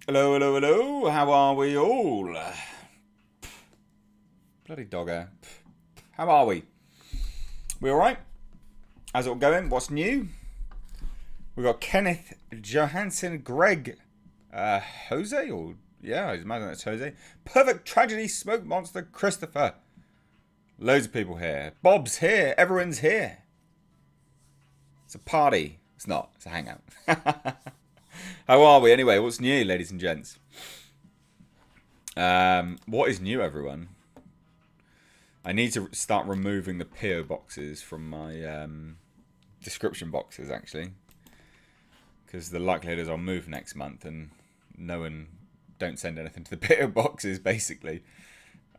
Hello, hello, hello. How are we all? Bloody dogger. How are we? We alright? How's it all going? What's new? We've got Kenneth Johansson, Greg, Jose, or yeah, I imagine that's Jose. Perfect Tragedy, Smoke Monster, Christopher. Loads of people here. Bob's here. Everyone's here. It's a party. It's not. It's a hangout. How are we anyway? What's new, ladies and gents? What is new, everyone? I need to start removing the PO boxes from my description boxes, actually. Because the likelihood is I'll move next month and no one don't send anything to the PO boxes, basically.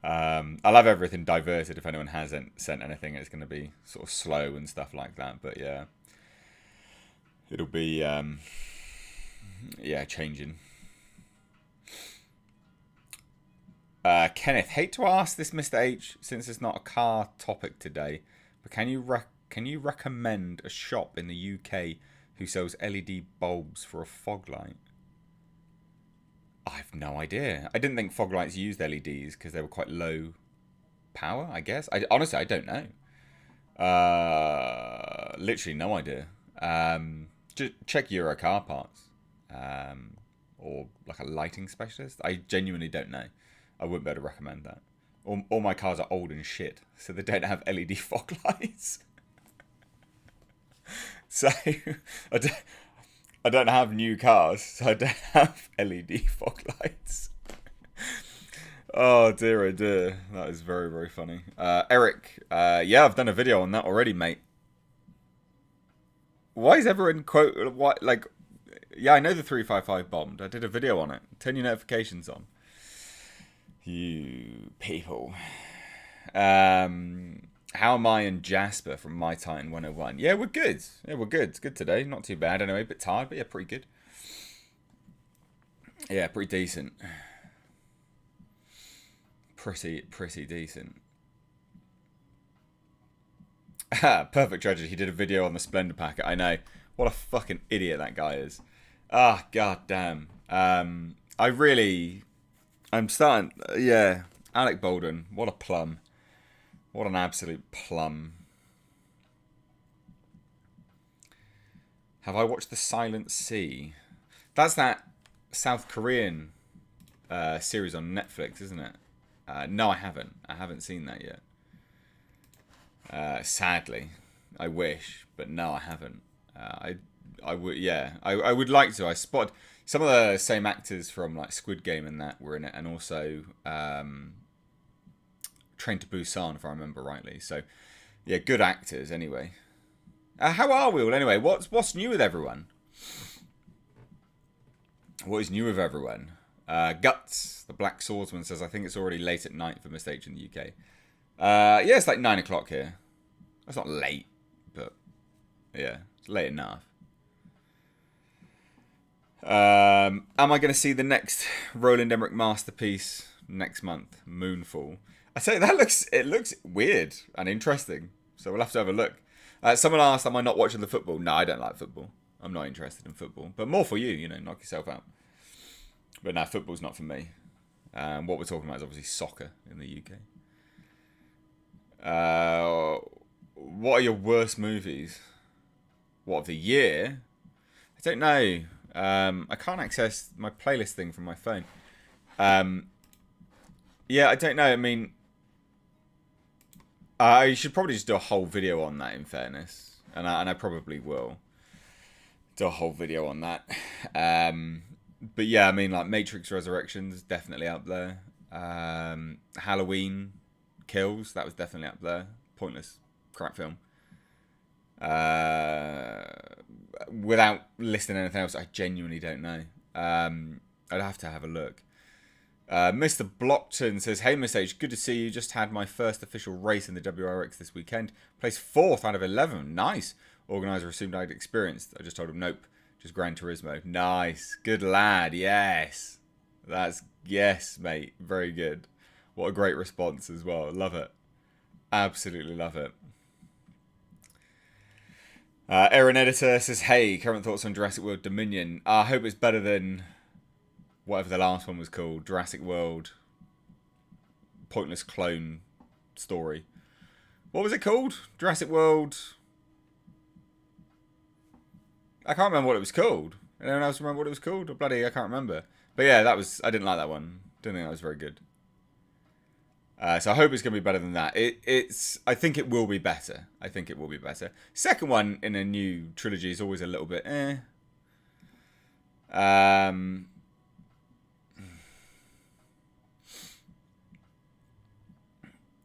I'll have everything diverted if anyone hasn't sent anything. It's going to be sort of slow and stuff like that. But yeah, it'll be, changing. Kenneth, hate to ask this, Mr. H, since it's not a car topic today, but can you recommend a shop in the UK who sells LED bulbs for a fog light? I've no idea. I didn't think fog lights used LEDs because they were quite low power, I guess. Honestly, I don't know. Literally no idea. Just check Euro car parts. Or like a lighting specialist. I genuinely don't know. I wouldn't be able to recommend that. All my cars are old and shit, so they don't have LED fog lights. So I don't have new cars, so I don't have LED fog lights. Oh dear, oh dear. That is very, very funny. Eric, yeah, I've done a video on that already, mate. Why is everyone yeah, I know the 355 bombed. I did a video on it. Turn your notifications on. You people. How am I and Jasper from My Titan 101? Yeah, we're good. Yeah, we're good. It's good today. Not too bad anyway. A bit tired, but yeah, pretty good. Yeah, pretty decent. Pretty decent. Perfect Tragedy. He did a video on the Splendor packet. I know. What a fucking idiot that guy is. Ah, god damn. I'm starting, yeah. Alec Baldwin, what a plum. What an absolute plum. Have I watched The Silent Sea? That's that South Korean series on Netflix, isn't it? No, I haven't. I haven't seen that yet. Sadly. I wish, but no, I haven't. I would, yeah. I would like to. I spotted some of the same actors from like Squid Game and that were in it, and also Train to Busan, if I remember rightly. So, yeah, good actors anyway. How are we all anyway? What's new with everyone? What is new with everyone? Guts, the Black Swordsman, says, I think it's already late at night for Mr. H in the UK. Yeah, it's like 9 o'clock here. That's not late, but yeah, it's late enough. Am I going to see the next Roland Emmerich masterpiece next month, Moonfall? I say it looks weird and interesting, so we'll have to have a look. Someone asked, am I not watching the football? No, I don't like football. I'm not interested in football, but more for you, knock yourself out. But no, football's not for me. What we're talking about is obviously soccer in the UK. What are your worst movies? What, of the year? I don't know. I can't access my playlist thing from my phone. Yeah, I don't know. I mean, I should probably just do a whole video on that, in fairness. And I probably will do a whole video on that. But yeah, I mean, like Matrix Resurrections, definitely up there. Halloween Kills, that was definitely up there. Pointless crap film. Without listing anything else, I genuinely don't know. I'd have to have a look. Mr. Blockton says, hey, Miss H, good to see you. Just had my first official race in the WRX this weekend. Placed 4th out of 11. Nice. Organizer assumed I'd experienced. I just told him, nope. Just Gran Turismo. Nice. Good lad. Yes. Yes, mate. Very good. What a great response as well. Love it. Absolutely love it. Aaron Editor says, hey, current thoughts on Jurassic World Dominion. I hope it's better than whatever the last one was called, Jurassic World, pointless clone story. What was it called? Jurassic World. I can't remember what it was called. Anyone else remember what it was called? I can't remember. But yeah, I didn't like that one. Didn't think that was very good. So I hope it's going to be better than that. I think it will be better. Second one in a new trilogy is always a little bit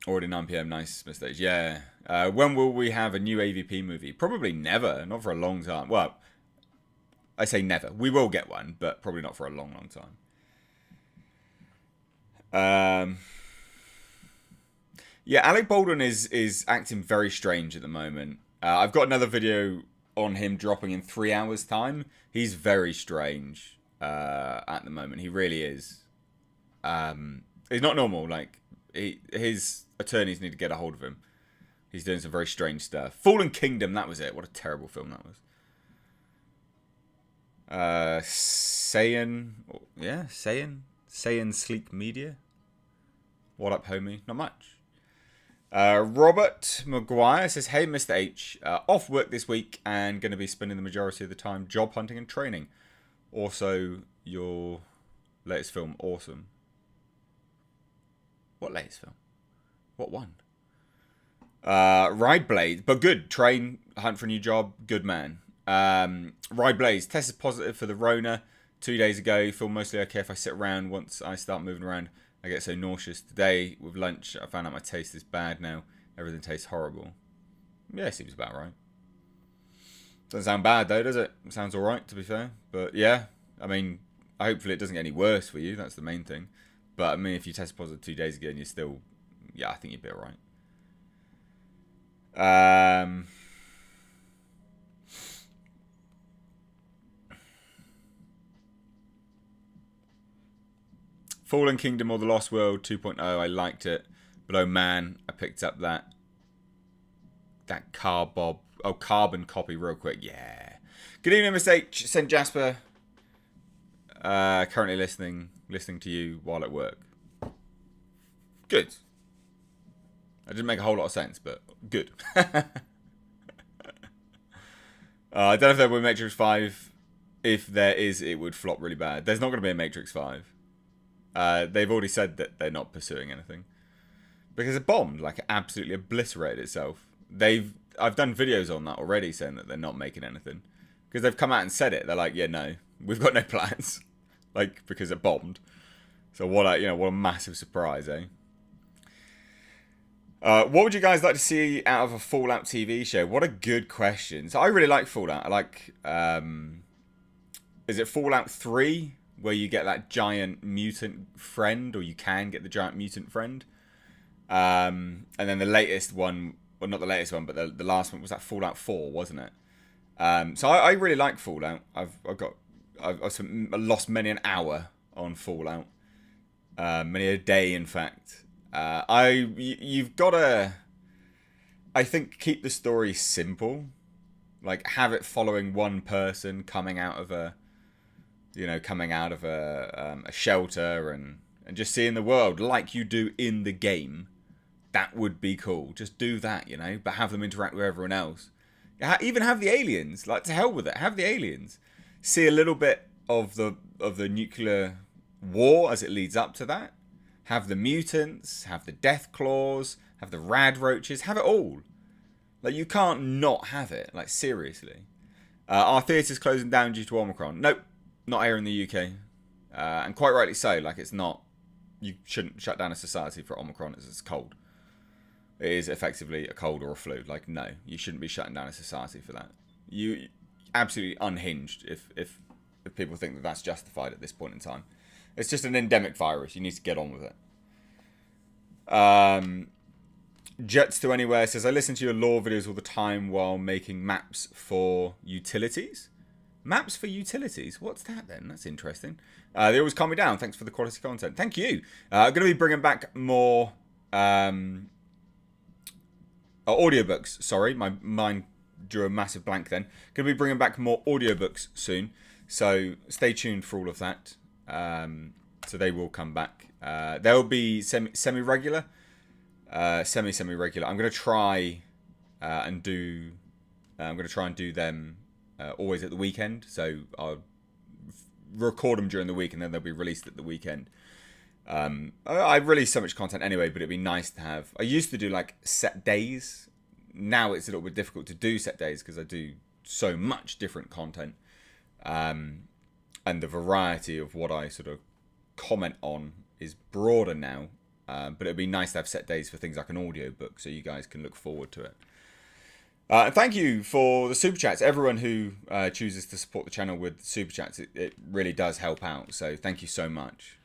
Already 9 PM, nice mistake. Yeah. When will we have a new AVP movie? Probably never. Not for a long time. Well, I say never. We will get one, but probably not for a long, long time. Yeah, Alec Baldwin is acting very strange at the moment. I've got another video on him dropping in 3 hours' time. He's very strange at the moment. He really is. He's not normal. Like, his attorneys need to get a hold of him. He's doing some very strange stuff. Fallen Kingdom, that was it. What a terrible film that was. Saiyan Sleek Media. What up, homie? Not much. Robert Maguire says, hey, Mr. H. Off work this week and going to be spending the majority of the time job hunting and training. Also, your latest film, awesome. What latest film? What one? Ride Blade, but good. Train, hunt for a new job, good man. Ride Blades, tested positive for the Rona 2 days ago. Feel mostly okay if I sit around. Once I start moving around, I get so nauseous. Today, with lunch, I found out my taste is bad now. Everything tastes horrible. Yeah, seems about right. Doesn't sound bad, though, does it? It sounds alright, to be fair. But, yeah, I mean, hopefully it doesn't get any worse for you. That's the main thing. But, I mean, if you test positive 2 days ago and you're still... Yeah, I think you'd be alright. Fallen Kingdom or The Lost World 2.0, I liked it. But oh man, I picked up that carbon copy real quick. Yeah. Good evening, Mr. H. St. Jasper. Currently listening to you while at work. Good. I didn't make a whole lot of sense, but good. I don't know if there will be Matrix 5. If there is, it would flop really bad. There's not going to be a Matrix 5. They've already said that they're not pursuing anything. Because it bombed, like it absolutely obliterated itself. I've done videos on that already saying that they're not making anything. Because they've come out and said it. They're like, yeah, no, we've got no plans. Like, because it bombed. So what a massive surprise, eh? What would you guys like to see out of a Fallout TV show? What a good question. So I really like Fallout. I like, is it Fallout 3? Where you get that giant mutant friend, or you can get the giant mutant friend. And then the latest one, well, not the latest one, but the last one was that Fallout 4, wasn't it? So I really like Fallout. I've lost many an hour on Fallout, many a day, in fact. You've got to, I think, keep the story simple, like have it following one person coming out of a shelter and just seeing the world like you do in the game. That would be cool. Just do that, but have them interact with everyone else. Even have the aliens. Like, to hell with it. Have the aliens. See a little bit of the nuclear war as it leads up to that. Have the mutants. Have the death claws. Have the rad roaches. Have it all. Like, you can't not have it. Like, seriously. Our theatre's closing down due to Omicron. Nope. Not here in the UK. And quite rightly so. Like, it's not... You shouldn't shut down a society for Omicron as it's cold. It is effectively a cold or a flu. Like, no. You shouldn't be shutting down a society for that. You absolutely unhinged if people think that that's justified at this point in time. It's just an endemic virus. You need to get on with it. Jets to Anywhere says, I listen to your lore videos all the time while making maps for utilities. Maps for utilities? What's that then? That's interesting. They always calm me down. Thanks for the quality content. Thank you. I'm going to be bringing back more audiobooks. Sorry, my mind drew a massive blank then. Going to be bringing back more audiobooks soon. So stay tuned for all of that. So they will come back. They'll be semi-regular. Semi-regular. I'm going to try and do... I'm going to try and do them always at the weekend. So I'll record them during the week and then they'll be released at the weekend. I release so much content anyway, but it'd be nice to have... I used to do like set days. Now it's a little bit difficult to do set days because I do so much different content. And the variety of what I sort of comment on is broader now. But it'd be nice to have set days for things like an audiobook so you guys can look forward to it. And thank you for the super chats. Everyone who chooses to support the channel with super chats, it really does help out. So thank you so much.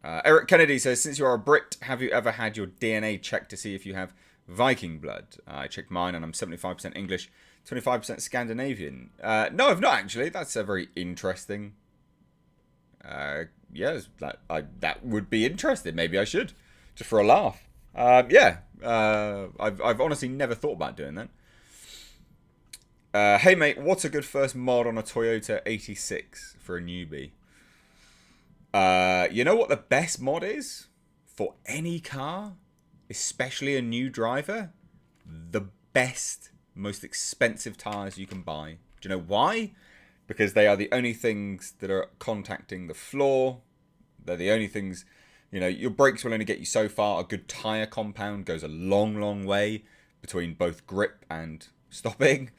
Eric Kennedy says, since you are a Brit, have you ever had your DNA checked to see if you have Viking blood? I checked mine and I'm 75% English, 25% Scandinavian. No, I've not actually. That's a very interesting. Yes, that would be interesting. Maybe I should, just for a laugh. I've honestly never thought about doing that. Hey mate, what's a good first mod on a Toyota 86 for a newbie? You know what the best mod is for any car, especially a new driver? The best, most expensive tires you can buy. Do you know why? Because they are the only things that are contacting the floor. They're the only things, you know, your brakes will only get you so far. A good tire compound goes a long, long way between both grip and stopping.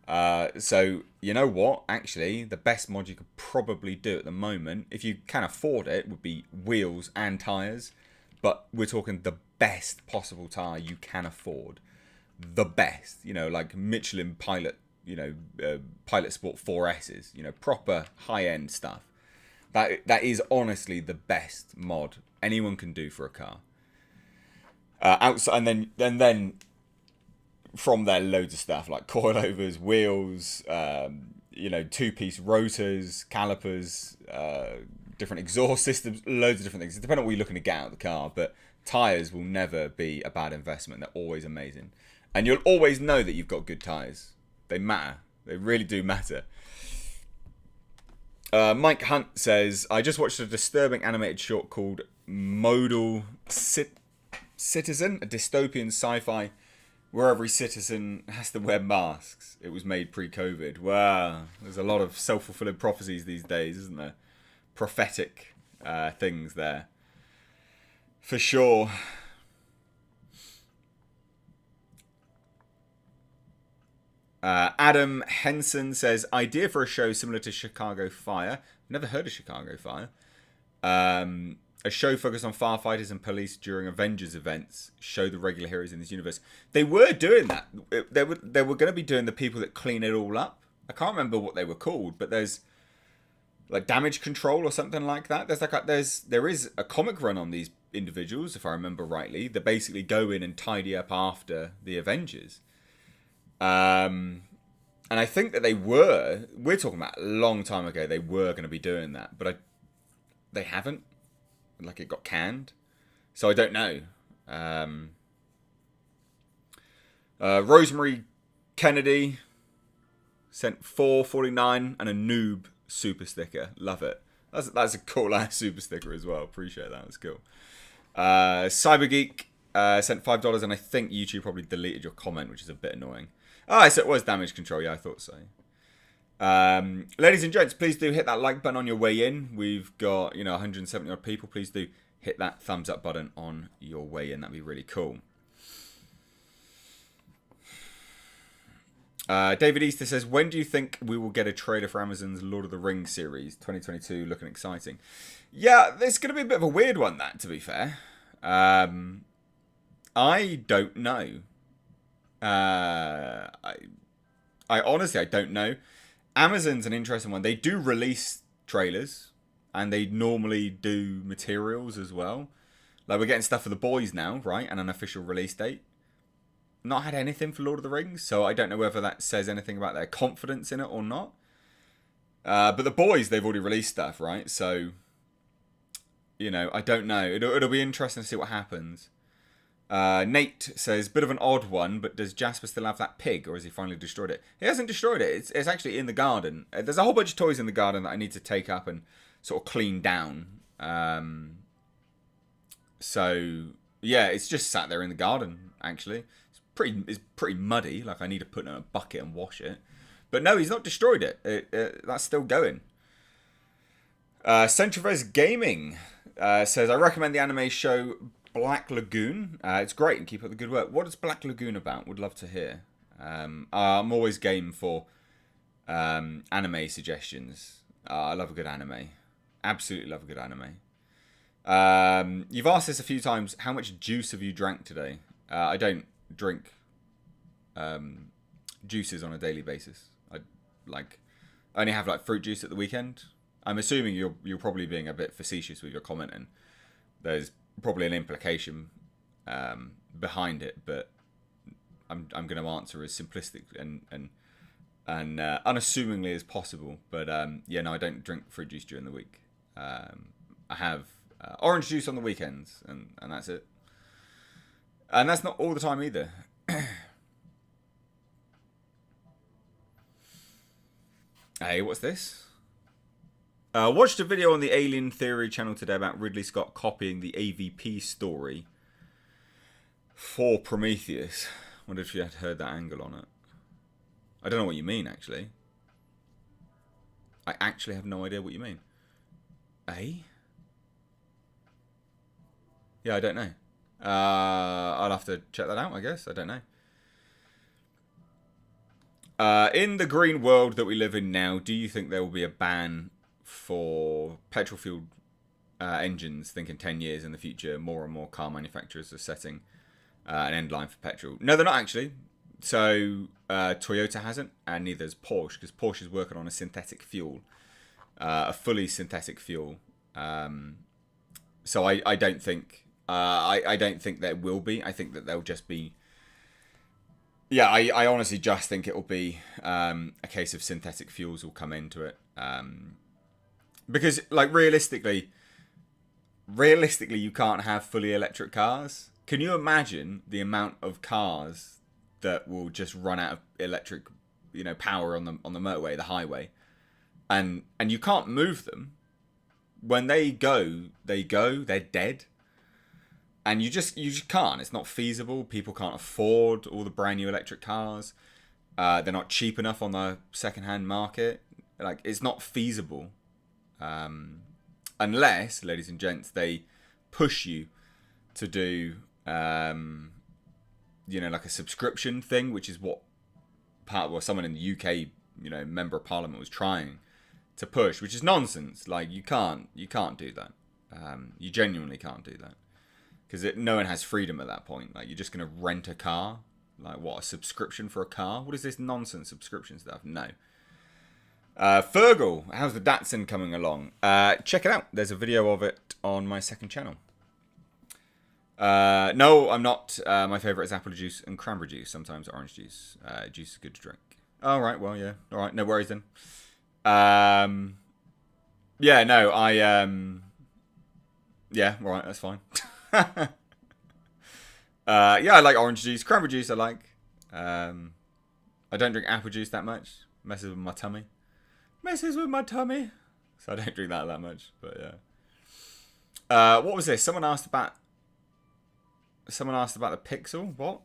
So, you know what? Actually, the best mod you could probably do at the moment, if you can afford it, would be wheels and tyres. But we're talking the best possible tyre you can afford. The best. You know, like Michelin Pilot, you know, Pilot Sport 4S's. You know, proper high-end stuff. That is honestly the best mod anyone can do for a car. Outside, and then from there, loads of stuff like coilovers, wheels, you know, two-piece rotors, calipers, different exhaust systems, loads of different things. It depends on what you're looking to get out of the car, but tyres will never be a bad investment. They're always amazing. And you'll always know that you've got good tyres. They matter. They really do matter. Mike Hunt says, I just watched a disturbing animated short called Modal Citizen, a dystopian sci-fi where every citizen has to wear masks. It was made pre-COVID. Wow. There's a lot of self-fulfilling prophecies these days, isn't there? Prophetic things there. For sure. Adam Henson says, idea for a show similar to Chicago Fire. Never heard of Chicago Fire. A show focused on firefighters and police during Avengers events. Show the regular heroes in this universe. They were doing that. They were going to be doing the people that clean it all up. I can't remember what they were called, but there's like Damage Control or something like that. There is a comic run on these individuals, if I remember rightly. They basically go in and tidy up after the Avengers. And I think that we're talking about a long time ago, they were going to be doing that, but they haven't. Like, it got canned. So I don't know. Rosemary Kennedy sent $4.49 and a noob super sticker. Love it. That's a cool ass super sticker as well. Appreciate that. That's cool. Cybergeek sent $5, and I think YouTube probably deleted your comment, which is a bit annoying. Ah, so it was Damage Control. Yeah, I thought so. Ladies and gents, please do hit that like button on your way in. We've got 170 odd people. Please do hit that thumbs up button on your way in. That'd be really cool. David Easter says, when do you think we will get a trailer for Amazon's Lord of the Rings series? 2022, looking exciting. Yeah, it's going to be a bit of a weird one, that, to be fair. I don't know. I honestly, I don't know. Amazon's an interesting one. They do release trailers, and they normally do materials as well. Like, we're getting stuff for The Boys now, right? And an official release date. Not had anything for Lord of the Rings, so I don't know whether that says anything about their confidence in it or not. But The Boys, they've already released stuff, right? So, I don't know. It'll be interesting to see what happens. Nate says, bit of an odd one, but does Jasper still have that pig, or has he finally destroyed it? He hasn't destroyed it. It's actually in the garden. There's a whole bunch of toys in the garden that I need to take up and sort of cleaned down. So yeah, it's just sat there in the garden. Actually, it's pretty muddy. Like I need to put it in a bucket and wash it. But no, he's not destroyed it. That's still going. Centriverse Gaming says, I recommend the anime show Black Lagoon. It's great and keep up the good work. What is Black Lagoon about? Would love to hear. I'm always game for anime suggestions. I love a good anime. Absolutely love a good anime. You've asked this a few times. How much juice have you drank today? I don't drink juices on a daily basis. I only have like fruit juice at the weekend. I'm assuming you're probably being a bit facetious with your comment, and there's probably an implication behind it. But I'm going to answer as simplistic and unassumingly as possible. But yeah, no, I don't drink fruit juice during the week. I have orange juice on the weekends, and that's it. And that's not all the time either. Hey, what's this? Watched a video on the Alien Theory channel today about Ridley Scott copying the AVP story for Prometheus. Wonder if you had heard that angle on it. I don't know what you mean, actually. I actually have no idea what you mean. Eh? Yeah, I don't know. I'll have to check that out, I guess. I don't know. In the green world that we live in now, do you think there will be a ban for petrol-fueled engines? Think in 10 years in the future, more and more car manufacturers are setting an end line for petrol. No, they're not actually. So Toyota hasn't, and neither has Porsche, because Porsche is working on a synthetic fuel, a fully synthetic fuel. So I don't think I don't think there will be. I think that they'll just be. Yeah, I honestly just think it will be a case of synthetic fuels will come into it. Because, like, realistically, you can't have fully electric cars. Can you imagine the amount of cars that will just run out of electric, power on the motorway, the highway, and you can't move them. When they go, they're dead. And you just can't. It's not feasible. People can't afford all the brand new electric cars. They're not cheap enough on the second-hand market. Like, it's not feasible. Unless, ladies and gents, they push you to do, like a subscription thing, which is what someone in the UK, member of parliament was trying to push, which is nonsense. Like, you can't do that. You genuinely can't do that. Because no one has freedom at that point. Like, you're just going to rent a car? Like, what, a subscription for a car? What is this nonsense subscription stuff? No. Fergal, how's the Datsun coming along? Check it out. There's a video of it on my second channel. No, I'm not. My favourite is apple juice and cranberry juice. Sometimes orange juice. Juice is good to drink. All right, well, yeah. All right, no worries then. Yeah, no, yeah, all right, that's fine. Yeah, I like orange juice. Cranberry juice I like. I don't drink apple juice that much. Messes with my tummy. So I don't drink that much, but yeah. What was this? Someone asked about the Pixel. What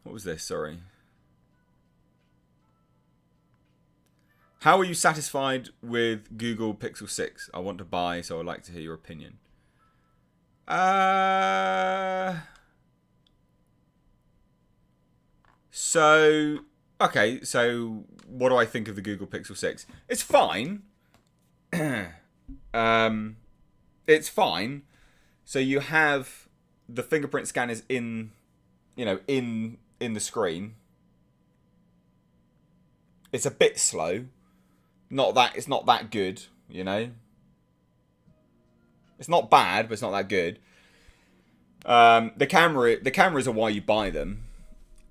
was this? Sorry. How are you satisfied with Google Pixel 6? I want to buy, so I'd like to hear your opinion. So what do I think of the Google Pixel 6? It's fine. It's fine. So you have the fingerprint scanners in the screen. It's a bit slow. It's not that good, It's not bad, but it's not that good. The cameras are why you buy them.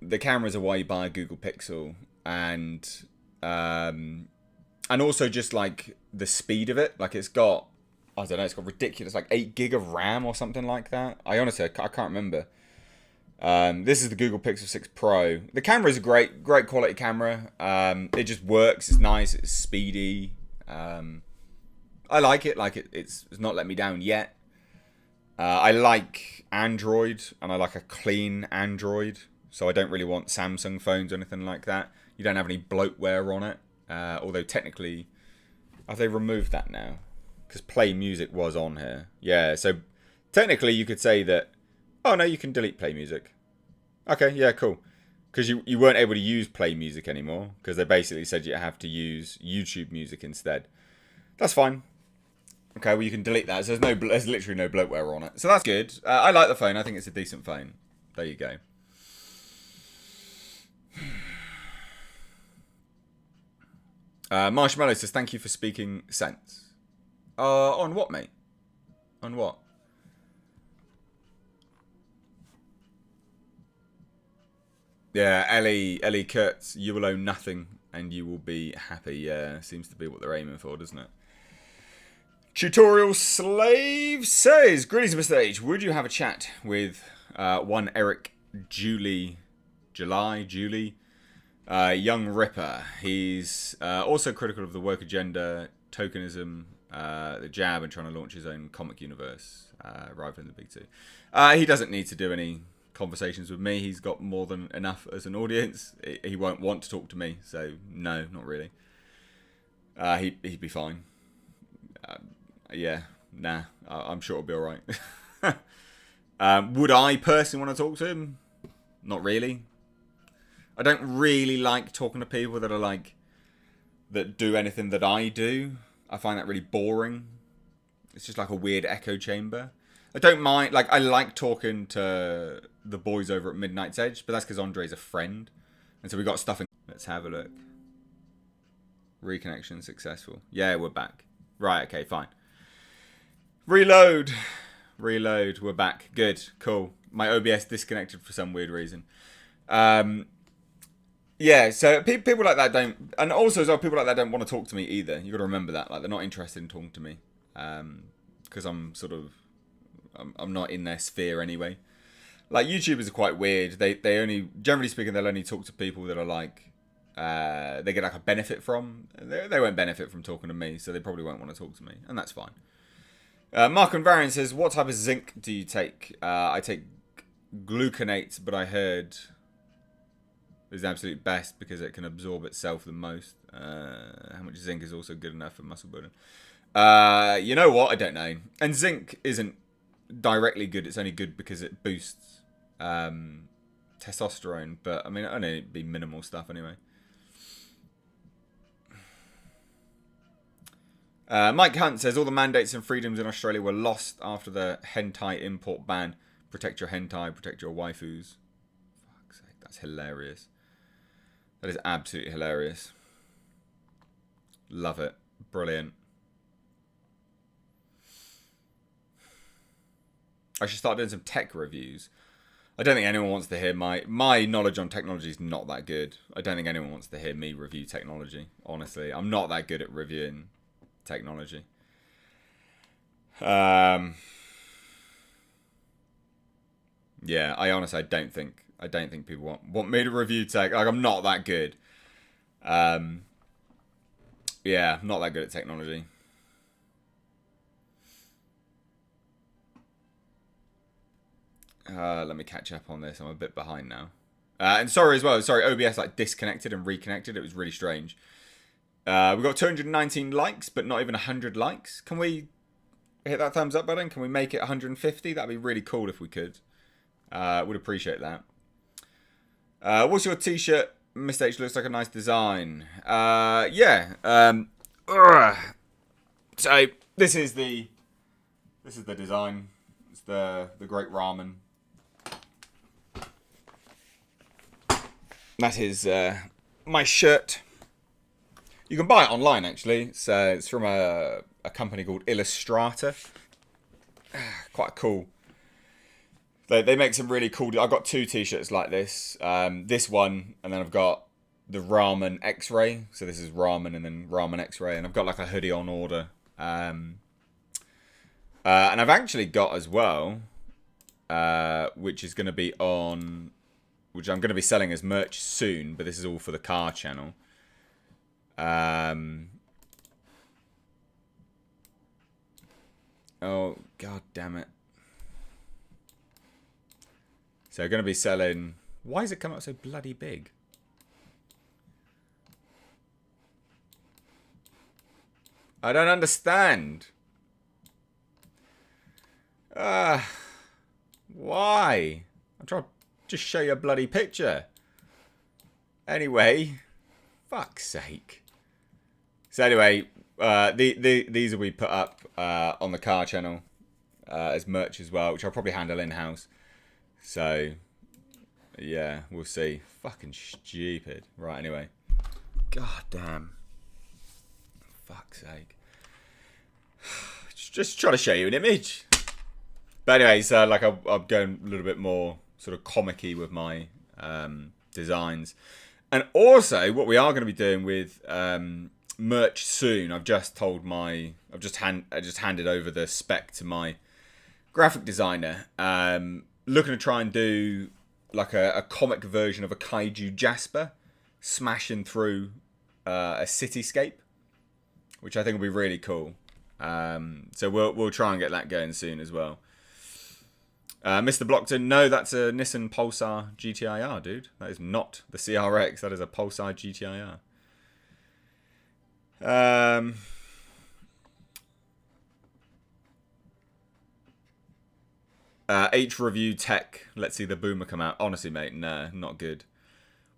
The cameras are why you buy a Google Pixel, and also just like the speed of it. Like, it's got, I don't know, it's got ridiculous, like 8 gig of RAM or something like that. I can't remember. This is the Google Pixel 6 Pro. The camera is a great quality camera. It just works. It's nice. It's speedy. I like it. Like it's not let me down yet. I like Android, and I like a clean Android. So I don't really want Samsung phones or anything like that. You don't have any bloatware on it. Although technically, have they removed that now? Because Play Music was on here. Yeah, so technically you could say that, oh no, you can delete Play Music. Okay, yeah, cool. Because you weren't able to use Play Music anymore. Because they basically said you have to use YouTube Music instead. That's fine. Okay, well you can delete that. So there's literally no bloatware on it. So that's good. I like the phone. I think it's a decent phone. There you go. Marshmallow says, thank you for speaking sense. On what, mate? On what? Yeah, Ellie Kurtz, you will own nothing and you will be happy. Yeah, seems to be what they're aiming for, doesn't it? Tutorial Slave says, greetings, Mr. H. Would you have a chat with one Eric Julie, Young Ripper? He's also critical of the woke agenda, tokenism, the jab, and trying to launch his own comic universe, rivaling the big two. He doesn't need to do any conversations with me. He's got more than enough as an audience. He won't want to talk to me, so no, not really. He'd be fine. Yeah, nah, I'm sure it'll be alright. Would I personally want to talk to him? Not really. I don't really like talking to people that are like, that do anything that I do. I find that really boring. It's just like a weird echo chamber. I don't mind, like, I like talking to the boys over at Midnight's Edge, but that's because Andre's a friend. And so we got stuff in. Let's have a look. Reconnection successful. Yeah, we're back. Right, okay, fine. Reload. We're back. Good. Cool. My OBS disconnected for some weird reason. Yeah, so people like that don't... And also as well, people like that don't want to talk to me either. You've got to remember that. Like, they're not interested in talking to me. Because I'm sort of... I'm not in their sphere anyway. Like, YouTubers are quite weird. They only... Generally speaking, they'll only talk to people that are like... they get like a benefit from. They won't benefit from talking to me, so they probably won't want to talk to me. And that's fine. Mark and Varian says, what type of zinc do you take? I take gluconate, but I heard is the absolute best because it can absorb itself the most. How much zinc is also good enough for muscle building? You know what? I don't know. And zinc isn't directly good. It's only good because it boosts testosterone. But, I mean, it'd only be minimal stuff anyway. Mike Hunt says, all the mandates and freedoms in Australia were lost after the hentai import ban. Protect your hentai, protect your waifus. Fuck's sake, that's hilarious. That is absolutely hilarious. Love it. Brilliant. I should start doing some tech reviews. I don't think anyone wants to hear my knowledge on technology is not that good. I don't think anyone wants to hear me review technology, honestly. I'm not that good at reviewing technology. Yeah, I honestly don't think people want me to review tech. Like, I'm not that good. Yeah, I'm not that good at technology. Let me catch up on this. I'm a bit behind now. And sorry as well. Sorry, OBS like disconnected and reconnected. It was really strange. We've got 219 likes, but not even 100 likes. Can we hit that thumbs up button? Can we make it 150? That'd be really cool if we could. Would appreciate that. What's your t-shirt? Mr. H looks like a nice design. Yeah. So this is the design. It's the great ramen. That is my shirt. You can buy it online, actually. It's from a company called Illustrator. Quite cool. They make some really cool... I've got two t-shirts like this. This one, and then I've got the Ramen X-Ray. So this is Ramen and then Ramen X-Ray. And I've got like a hoodie on order. And I've actually got as well, which is going to be on... Which I'm going to be selling as merch soon, but this is all for the car channel. Oh, god damn it. So going to be selling... Why does it come out so bloody big? I don't understand. Why? I'm trying to just show you a bloody picture. Anyway, fuck's sake. So anyway, these will be put up on the car channel as merch as well, which I'll probably handle in-house. So, yeah, we'll see. Fucking stupid. Right, anyway. God damn. Fuck's sake. Just trying to show you an image. But anyway, so like I'm going a little bit more sort of comic-y with my designs. And also, what we are going to be doing with merch soon, I just handed over the spec to my graphic designer. Looking to try and do like a comic version of a kaiju Jasper smashing through a cityscape, which I think will be really cool. So we'll try and get that going soon as well. Mr. Blockton, no, that's a Nissan Pulsar GTIR, dude. That is not the CRX. That is a Pulsar GTIR. H Review Tech. Let's see the boomer come out. Honestly, mate, nah, not good.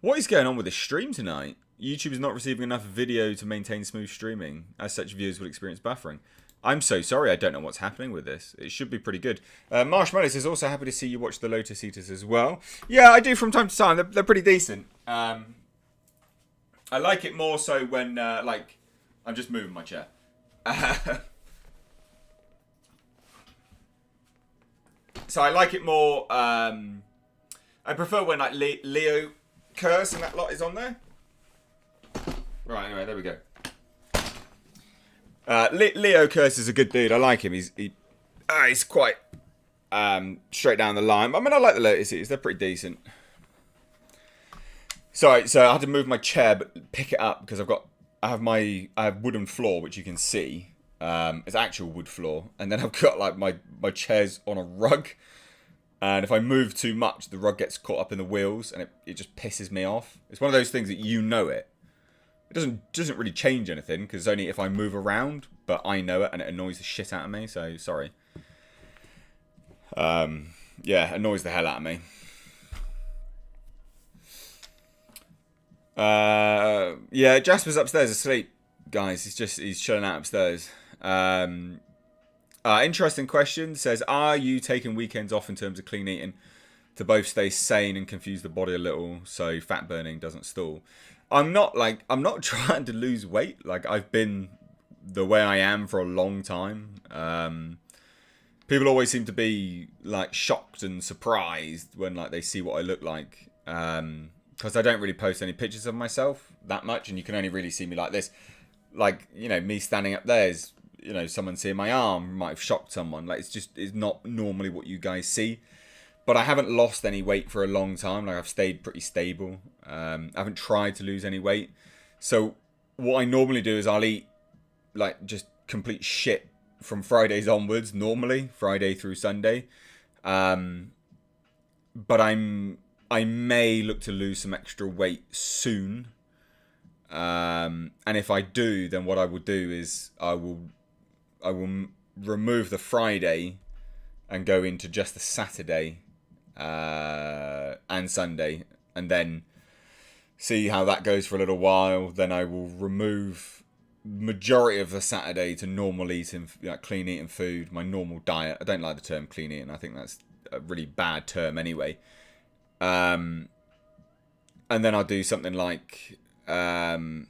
What is going on with this stream tonight? YouTube is not receiving enough video to maintain smooth streaming. As such, viewers will experience buffering. I'm so sorry, I don't know what's happening with this. It should be pretty good. Marshmallows is also happy to see you watch the Lotus Eaters as well. Yeah, I do from time to time. They're pretty decent. I like it more so when, like, I'm just moving my chair. So I like it more, I prefer when, like, Leo Curse and that lot is on there. Right, anyway, there we go. Leo Curse is a good dude. I like him. He's quite straight down the line. I mean, I like the Lotus Eaters. They're pretty decent. Sorry, so I had to move my chair, but pick it up because I have wooden floor, which you can see. It's actual wood floor, and then I've got like my chair's on a rug, and if I move too much, the rug gets caught up in the wheels, and it just pisses me off. It's one of those things that you know it. It doesn't really change anything, because it's only if I move around, but I know it, and it annoys the shit out of me, so sorry. Yeah, annoys the hell out of me. Yeah, Jasper's upstairs asleep, guys. He's chilling out upstairs. Interesting question. Says, are you taking weekends off in terms of clean eating to both stay sane and confuse the body a little so fat burning doesn't stall? I'm not trying to lose weight. Like, I've been the way I am for a long time. People always seem to be like shocked and surprised when like they see what I look like. Because I don't really post any pictures of myself that much, and you can only really see me like this. Like, you know, me standing up there is, you know, someone seeing my arm might have shocked someone. Like, it's not normally what you guys see. But I haven't lost any weight for a long time. Like, I've stayed pretty stable. I haven't tried to lose any weight. So what I normally do is I'll eat like just complete shit from Fridays onwards. Normally Friday through Sunday. But I may look to lose some extra weight soon. And if I do, then what I will do is I will remove the Friday and go into just the Saturday and Sunday, and then see how that goes for a little while. Then I will remove majority of the Saturday to normal eating, like clean eating food, my normal diet. I don't like the term clean eating. I think that's a really bad term anyway. And then I'll do something like, you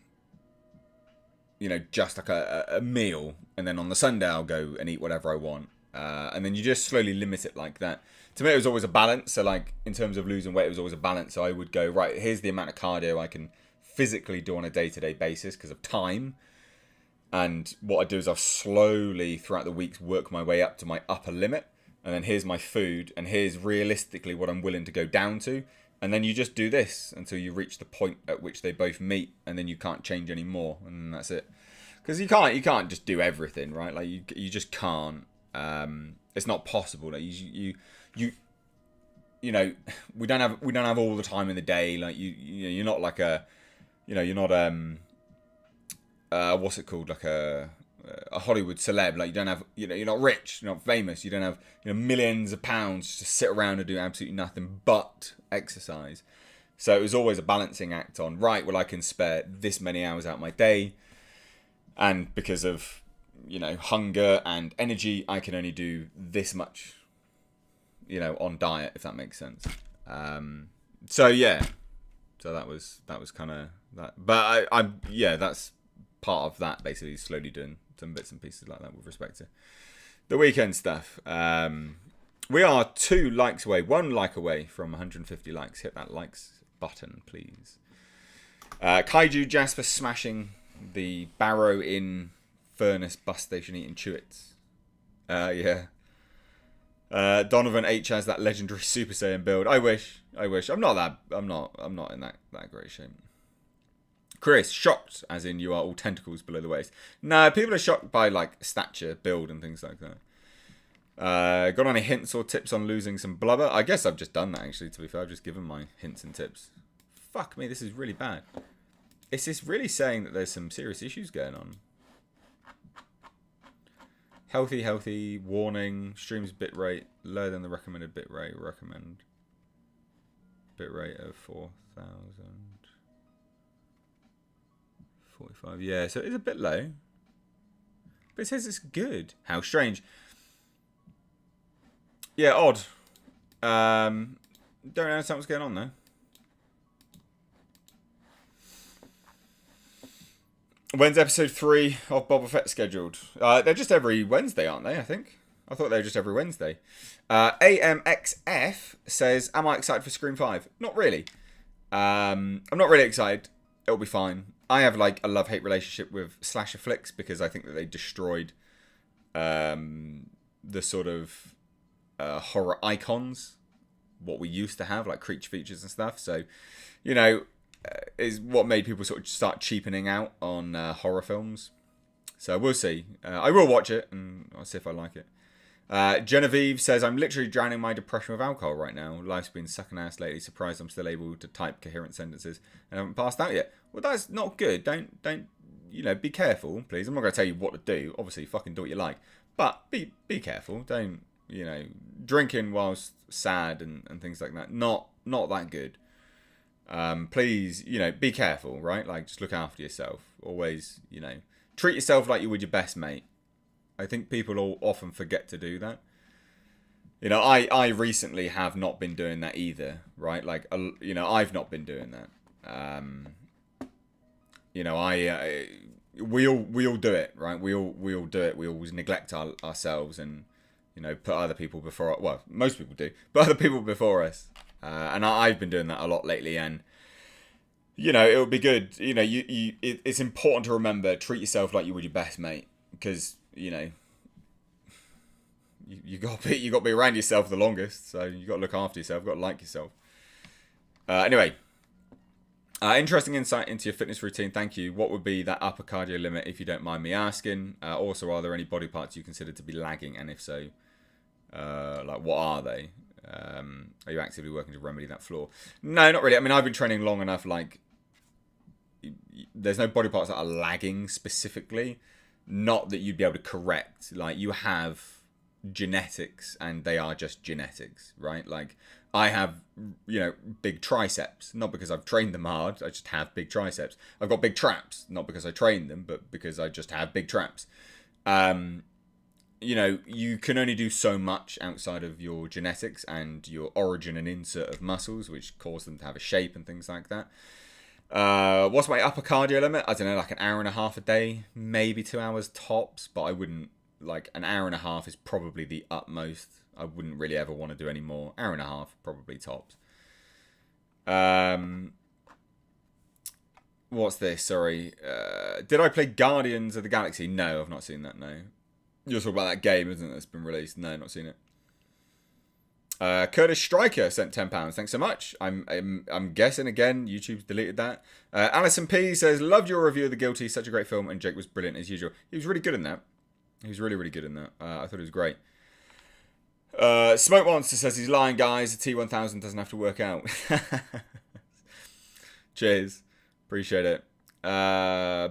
know, just like a meal, and then on the Sunday I'll go and eat whatever I want. And then you just slowly limit it like that. To me, it was always a balance. So, like, in terms of losing weight, it was always a balance. So I would go, right, here's the amount of cardio I can physically do on a day-to-day basis because of time. And what I do is I'll slowly, throughout the weeks, work my way up to my upper limit. And then here's my food. And here's realistically what I'm willing to go down to. And then you just do this until you reach the point at which they both meet. And then you can't change any more. And that's it. Because you can't just do everything, right? Like, you just can't. It's not possible. Like you know, we don't have all the time in the day. Like you're not like you're not what's it called, like a Hollywood celeb. Like you don't have, you're not rich, you're not famous, you don't have millions of pounds to sit around and do absolutely nothing but exercise. So it was always a balancing act on, right, well, I can spare this many hours out of my day, and because of hunger and energy, I can only do this much on diet, if that makes sense. So that was kind of that. But that's part of that, basically slowly doing some bits and pieces like that with respect to the weekend stuff. We are 2 likes away, 1 like away from 150 likes. Hit that likes button, please. Kaiju Jasper smashing the Barrow in Furnace bus station eating Chewits. Donovan H has that legendary Super Saiyan build. I wish. I'm not in that great shape. Chris, shocked, as in you are all tentacles below the waist. No, people are shocked by like stature, build, and things like that. Got any hints or tips on losing some blubber? I guess I've just done that, actually, to be fair. I've just given my hints and tips. Fuck me, this is really bad. Is this really saying that there's some serious issues going on? Healthy, warning, streams bitrate lower than the recommended bitrate. Recommend bitrate of 4045. Yeah, so it's a bit low. But it says it's good. How strange. Yeah, odd. Don't understand what's going on though. When's episode 3 of Boba Fett scheduled? They're just every Wednesday, aren't they, I think? I thought they were just every Wednesday. AMXF says, am I excited for Scream 5? Not really. I'm not really excited. It'll be fine. I have like a love-hate relationship with slasher flicks because I think that they destroyed the sort of horror icons, what we used to have, like creature features and stuff. So, is what made people sort of start cheapening out on horror films. So we'll see. I will watch it and I'll see if I like it. Genevieve says, I'm literally drowning my depression with alcohol right now. Life's been sucking ass lately. Surprised I'm still able to type coherent sentences and I haven't passed out yet. Well, that's not good. Don't be careful, please. I'm not going to tell you what to do. Obviously, fucking do what you like. But be careful. Don't, drinking whilst sad and things like that. Not that good. Please, be careful, right? Like, just look after yourself. Always, treat yourself like you would your best mate. I think people all often forget to do that. I recently have not been doing that either, right? Like, I've not been doing that. We all do it, right? We all do it. We always neglect ourselves and, put other people before. Well, most people do, but other people before us. And I've been doing that a lot lately, and it would be good. It's important to remember, treat yourself like you would your best mate, because you got to be around yourself the longest, so you got to look after yourself, got to like yourself. Anyway, interesting insight into your fitness routine. Thank you. What would be that upper cardio limit, if you don't mind me asking? Also, are there any body parts you consider to be lagging, and if so, what are they? Are you actively working to remedy that flaw? No, not really. I mean, I've been training long enough, like, there's no body parts that are lagging specifically. Not that you'd be able to correct. Like, you have genetics, and they are just genetics, right? Like, I have, big triceps, not because I've trained them hard, I just have big triceps. I've got big traps, not because I trained them, but because I just have big traps. You can only do so much outside of your genetics and your origin and insert of muscles, which cause them to have a shape and things like that. What's my upper cardio limit? I don't know, like an hour and a half a day, maybe 2 hours tops, but I wouldn't, like, an hour and a half is probably the utmost. I wouldn't really ever want to do any more. Hour and a half, probably tops. What's this? Sorry. Did I play Guardians of the Galaxy? No, I've not seen that, no. You're talking about that game, isn't it, that's been released? No, not seen it. Curtis Striker sent £10. Thanks so much. I'm guessing, again, YouTube's deleted that. Alison P says, loved your review of The Guilty. Such a great film, and Jake was brilliant as usual. He was really good in that. He was really, really good in that. I thought he was great. Smoke Monster says he's lying, guys. The T1000 doesn't have to work out. Cheers. Appreciate it.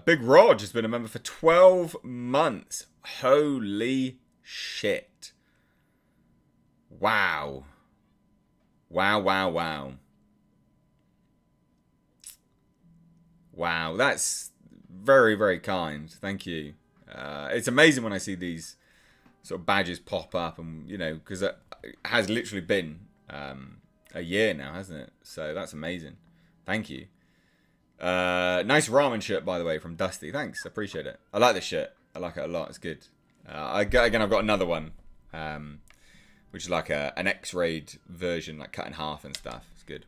Big Rog has been a member for 12 months. Holy shit. Wow. Wow, wow, wow. Wow, that's very, very kind. Thank you. It's amazing when I see these sort of badges pop up, and you know, because it has literally been a year now, hasn't it? So that's amazing. Thank you. Nice ramen shirt, by the way, from Dusty. Thanks, appreciate it. I like this shirt. I like it a lot. It's good. Again, I've got another one, which is like an X-rayed version, like cut in half and stuff. It's good.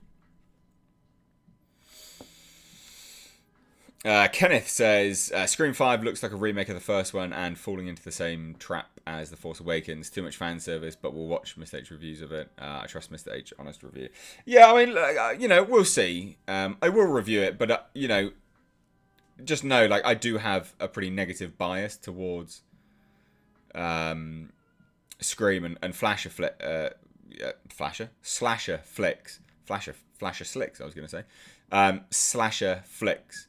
Kenneth says, Scream 5 looks like a remake of the first one and falling into the same trap as The Force Awakens. Too much fan service, but we'll watch Mr. H reviews of it. I trust Mr. H honest review. Yeah, I mean, you know, we'll see. I will review it, but, you know, just know, like, I do have a pretty negative bias towards Scream and slasher flicks. Flasher slicks, I was going to say. Slasher flicks.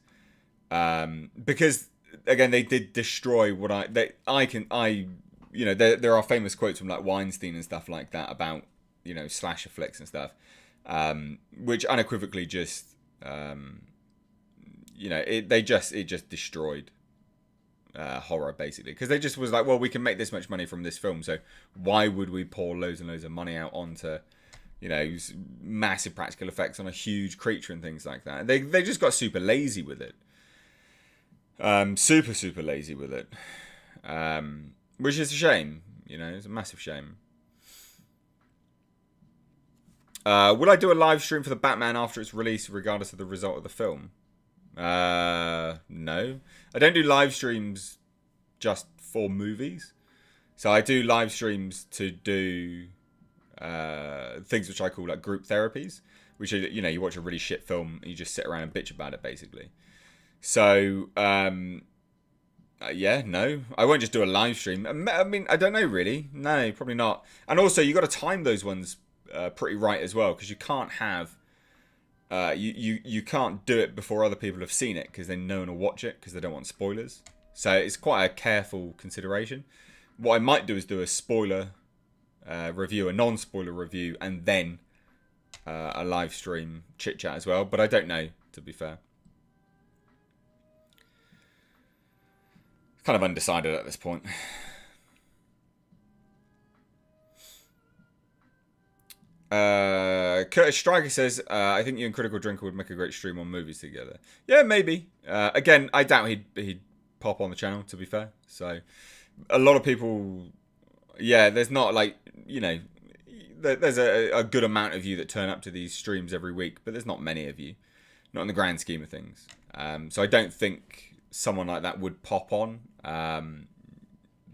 Because again, they did destroy what you know, there are famous quotes from like Weinstein and stuff like that about, you know, slasher flicks and stuff, which unequivocally just, you know, it just destroyed horror basically, because they just was like, well, we can make this much money from this film, so why would we pour loads and loads of money out onto, you know, massive practical effects on a huge creature and things like that. They just got super lazy with it. Super lazy with it. Which is a shame. You know, it's a massive shame. Will I do a live stream for the Batman after its release, regardless of the result of the film? No. I don't do live streams just for movies. So I do live streams to do things which I call like group therapies, which are, you know, you watch a really shit film and you just sit around and bitch about it basically. So yeah, no, I won't just do a live stream. I mean, I don't know really. No, probably not. And also, you got to time those ones pretty right as well, because you can't have you can't do it before other people have seen it, because then no one will watch it because they don't want spoilers. So it's quite a careful consideration. What I might do is do a spoiler review, a non-spoiler review, and then a live stream chit chat as well. But I don't know, to be fair. Kind of undecided at this point. Curtis Striker says, I think you and Critical Drinker would make a great stream on movies together. Yeah, maybe. Again, I doubt he'd pop on the channel, to be fair. So, a lot of people... Yeah, there's not, like, you know... There's a good amount of you that turn up to these streams every week, but there's not many of you. Not in the grand scheme of things. So I don't think someone like that would pop on.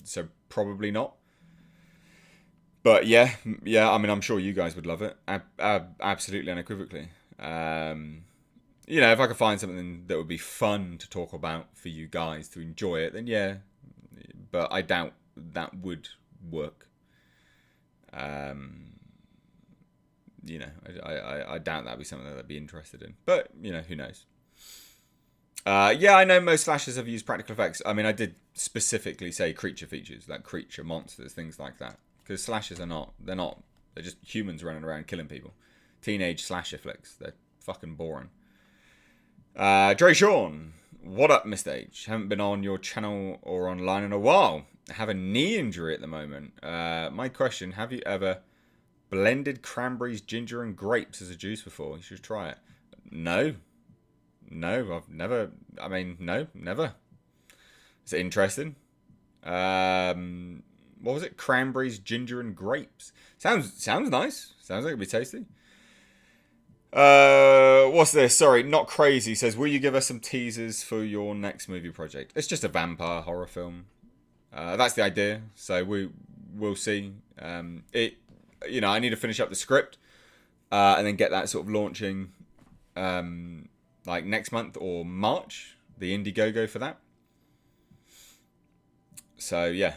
So probably not. But yeah, I mean, I'm sure you guys would love it. Absolutely, unequivocally. You know, if I could find something that would be fun to talk about for you guys to enjoy it, then yeah. But I doubt that would work. You know, I doubt that'd be something that I'd be interested in. But, you know, who knows? Yeah, I know most slashers have used practical effects. I mean, I did specifically say creature features, like creature monsters, things like that. Because slashers are not, they're just humans running around killing people. Teenage slasher flicks, they're fucking boring. Dre Sean, what up, Mr. H? Haven't been on your channel or online in a while. I have a knee injury at the moment. My question, have you ever blended cranberries, ginger, and grapes as a juice before? You should try it. No, I've never. I mean, no, never. Is it interesting? What was it? Cranberries, ginger, and grapes. Sounds nice. Sounds like it'd be tasty. What's this? Sorry, Not Crazy says, will you give us some teasers for your next movie project? It's just a vampire horror film. That's the idea. So we'll see. You know, I need to finish up the script and then get that sort of launching like next month or March. The Indiegogo for that. So yeah,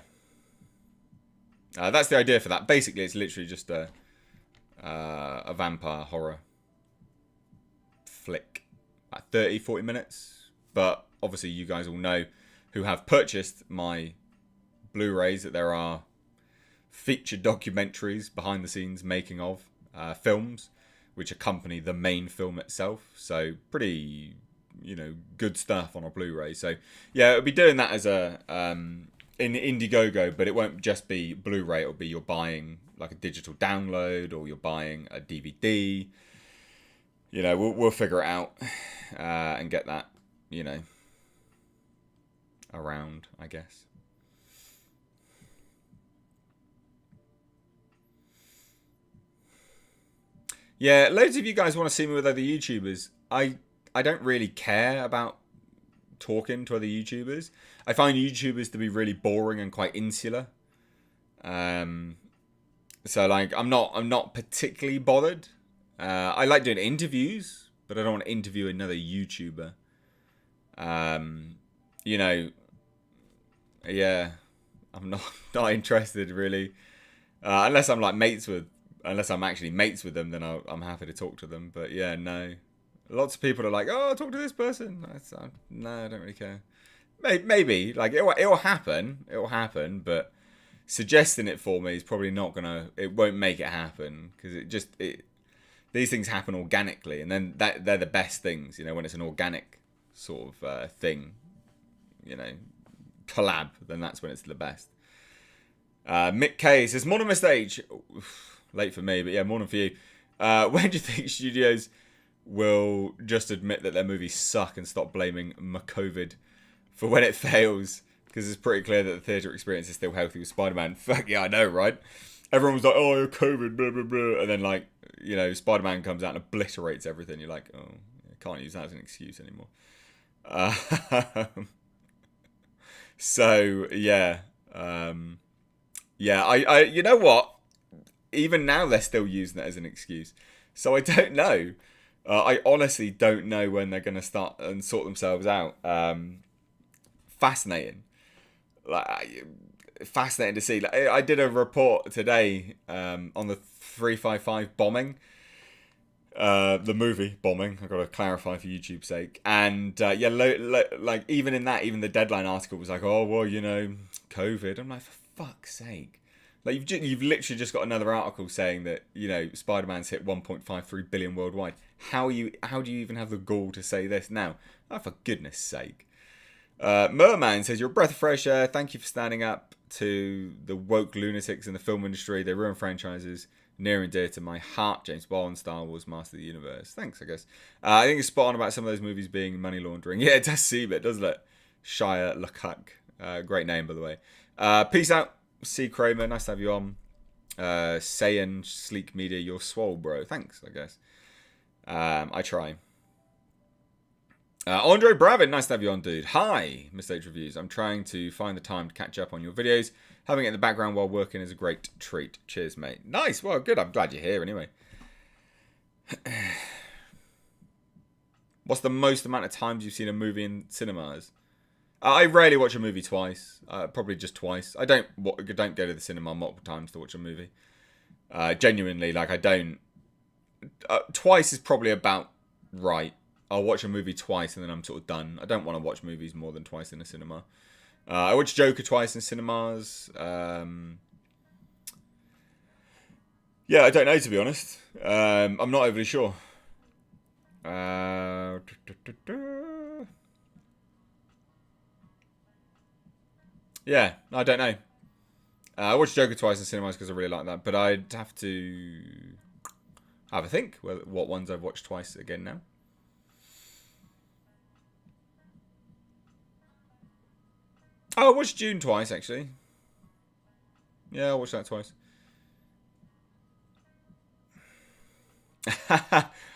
That's the idea for that. Basically, it's literally just a vampire horror flick. Like 30, 40 minutes. But obviously you guys all know who have purchased my Blu-rays that there are featured documentaries, behind the scenes making of films, which accompany the main film itself. So pretty, good stuff on a Blu-ray. So yeah, it'll be doing that as a in Indiegogo, but it won't just be Blu-ray. It'll be you're buying like a digital download or you're buying a DVD. We'll figure it out and get that, around, I guess. Yeah, loads of you guys want to see me with other YouTubers. I don't really care about talking to other YouTubers. I find YouTubers to be really boring and quite insular. So like I'm not particularly bothered. I like doing interviews, but I don't want to interview another YouTuber. Yeah, I'm not interested really. Unless I'm actually mates with them, then I'm happy to talk to them. But yeah, no. Lots of people are like, oh, talk to this person. No, I don't really care. Maybe like it'll happen. It'll happen, but suggesting it for me is probably not gonna. It won't make it happen because these things happen organically, and then they're the best things. When it's an organic sort of thing, collab, then that's when it's the best. Mick K says, morning, Mr. H. Late for me, but yeah, morning for you. When do you think studios will just admit that their movies suck and stop blaming COVID for when it fails? Because it's pretty clear that the theatre experience is still healthy with Spider-Man. Fuck yeah, I know, right? Everyone was like, oh, COVID, blah, blah, blah. And then, like, Spider-Man comes out and obliterates everything. You're like, oh, I can't use that as an excuse anymore. So, yeah. Yeah, I you know what? Even now, they're still using it as an excuse. So I don't know. I honestly don't know when they're going to start and sort themselves out. Fascinating. Fascinating to see. I did a report today on the 355 bombing. The movie bombing. I've got to clarify for YouTube's sake. And like even in that, even the Deadline article was like, oh, well, COVID. I'm like, for fuck's sake. Like you've literally just got another article saying that Spider-Man's hit 1.53 billion worldwide. How do you even have the gall to say this now? Oh, for goodness sake. Merman says, you're a breath of fresh air. Thank you for standing up to the woke lunatics in the film industry. They ruin franchises near and dear to my heart. James Bond, Star Wars, Master of the Universe. Thanks, I guess. I think it's spot on about some of those movies being money laundering. Yeah, it does seem it, doesn't it? Shia LaCock. Great name, by the way. Peace out. C. Kramer, nice to have you on. Saiyan Sleek Media, you're swole, bro. Thanks, I guess. I try. Andre Bravin, nice to have you on, dude. Hi, Mr. H Reviews. I'm trying to find the time to catch up on your videos. Having it in the background while working is a great treat. Cheers, mate. Nice. Well, good. I'm glad you're here anyway. What's the most amount of times you've seen a movie in cinemas? I rarely watch a movie twice. Probably just twice. I don't go to the cinema multiple times to watch a movie. Genuinely, like I don't. Twice is probably about right. I'll watch a movie twice and then I'm sort of done. I don't want to watch movies more than twice in a cinema. I watched Joker twice in cinemas. Yeah, I don't know, to be honest. I'm not overly sure. Yeah, I don't know. I watched Joker twice in cinemas because I really like that. But I'd have to have a think what ones I've watched twice again now. Oh, I watched June twice, actually. Yeah, I watched that twice.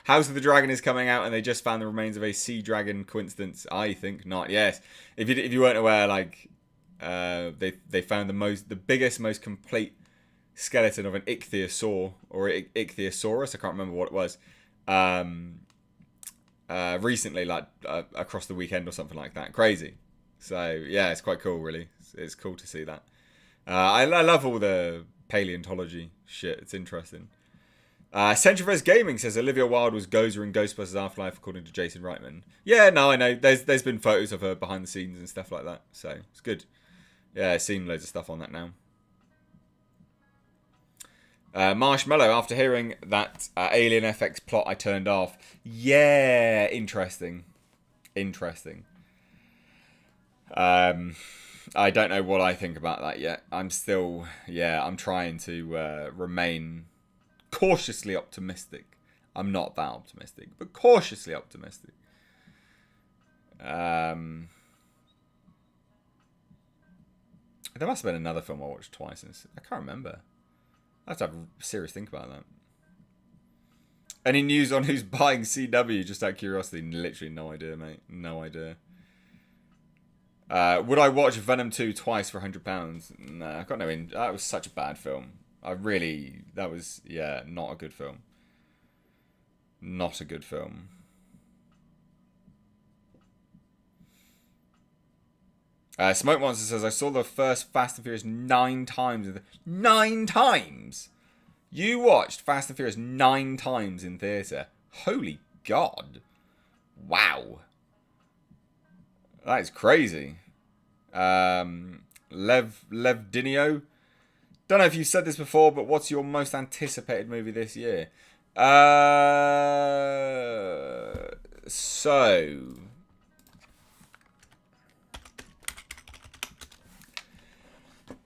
House of the Dragon is coming out, and they just found the remains of a sea dragon. Coincidence? I think not. Yes. If you weren't aware, like they found the biggest, most complete skeleton of an ichthyosaur or ichthyosaurus. I can't remember what it was. Recently, like across the weekend or something like that. Crazy. So yeah, it's quite cool. Really, it's cool to see that. I love all the paleontology shit. It's interesting. Centriverse Gaming says Olivia Wilde was Gozer in Ghostbusters Afterlife, according to Jason Reitman. Yeah, no, I know. There's been photos of her behind the scenes and stuff like that, so it's good. Yeah, I've seen loads of stuff on that now. Marshmallow, after hearing that Alien FX plot, I turned off. Yeah, interesting. Interesting. I don't know what I think about that yet. I'm still, I'm trying to remain cautiously optimistic. I'm not that optimistic, but cautiously optimistic. There must have been another film I watched twice. I can't remember. I have to have a serious think about that. Any news on who's buying CW? Just out of curiosity. Literally no idea, mate. No idea. Would I watch Venom 2 twice for £100? Nah, I got no in. That was such a bad film. That was, not a good film. Not a good film. Smoke Monster says, I saw the first Fast and Furious 9 times. 9 times? You watched Fast and Furious 9 times in theatre. Holy God. Wow. That is crazy. Levdinio. Don't know if you said this before, but what's your most anticipated movie this year?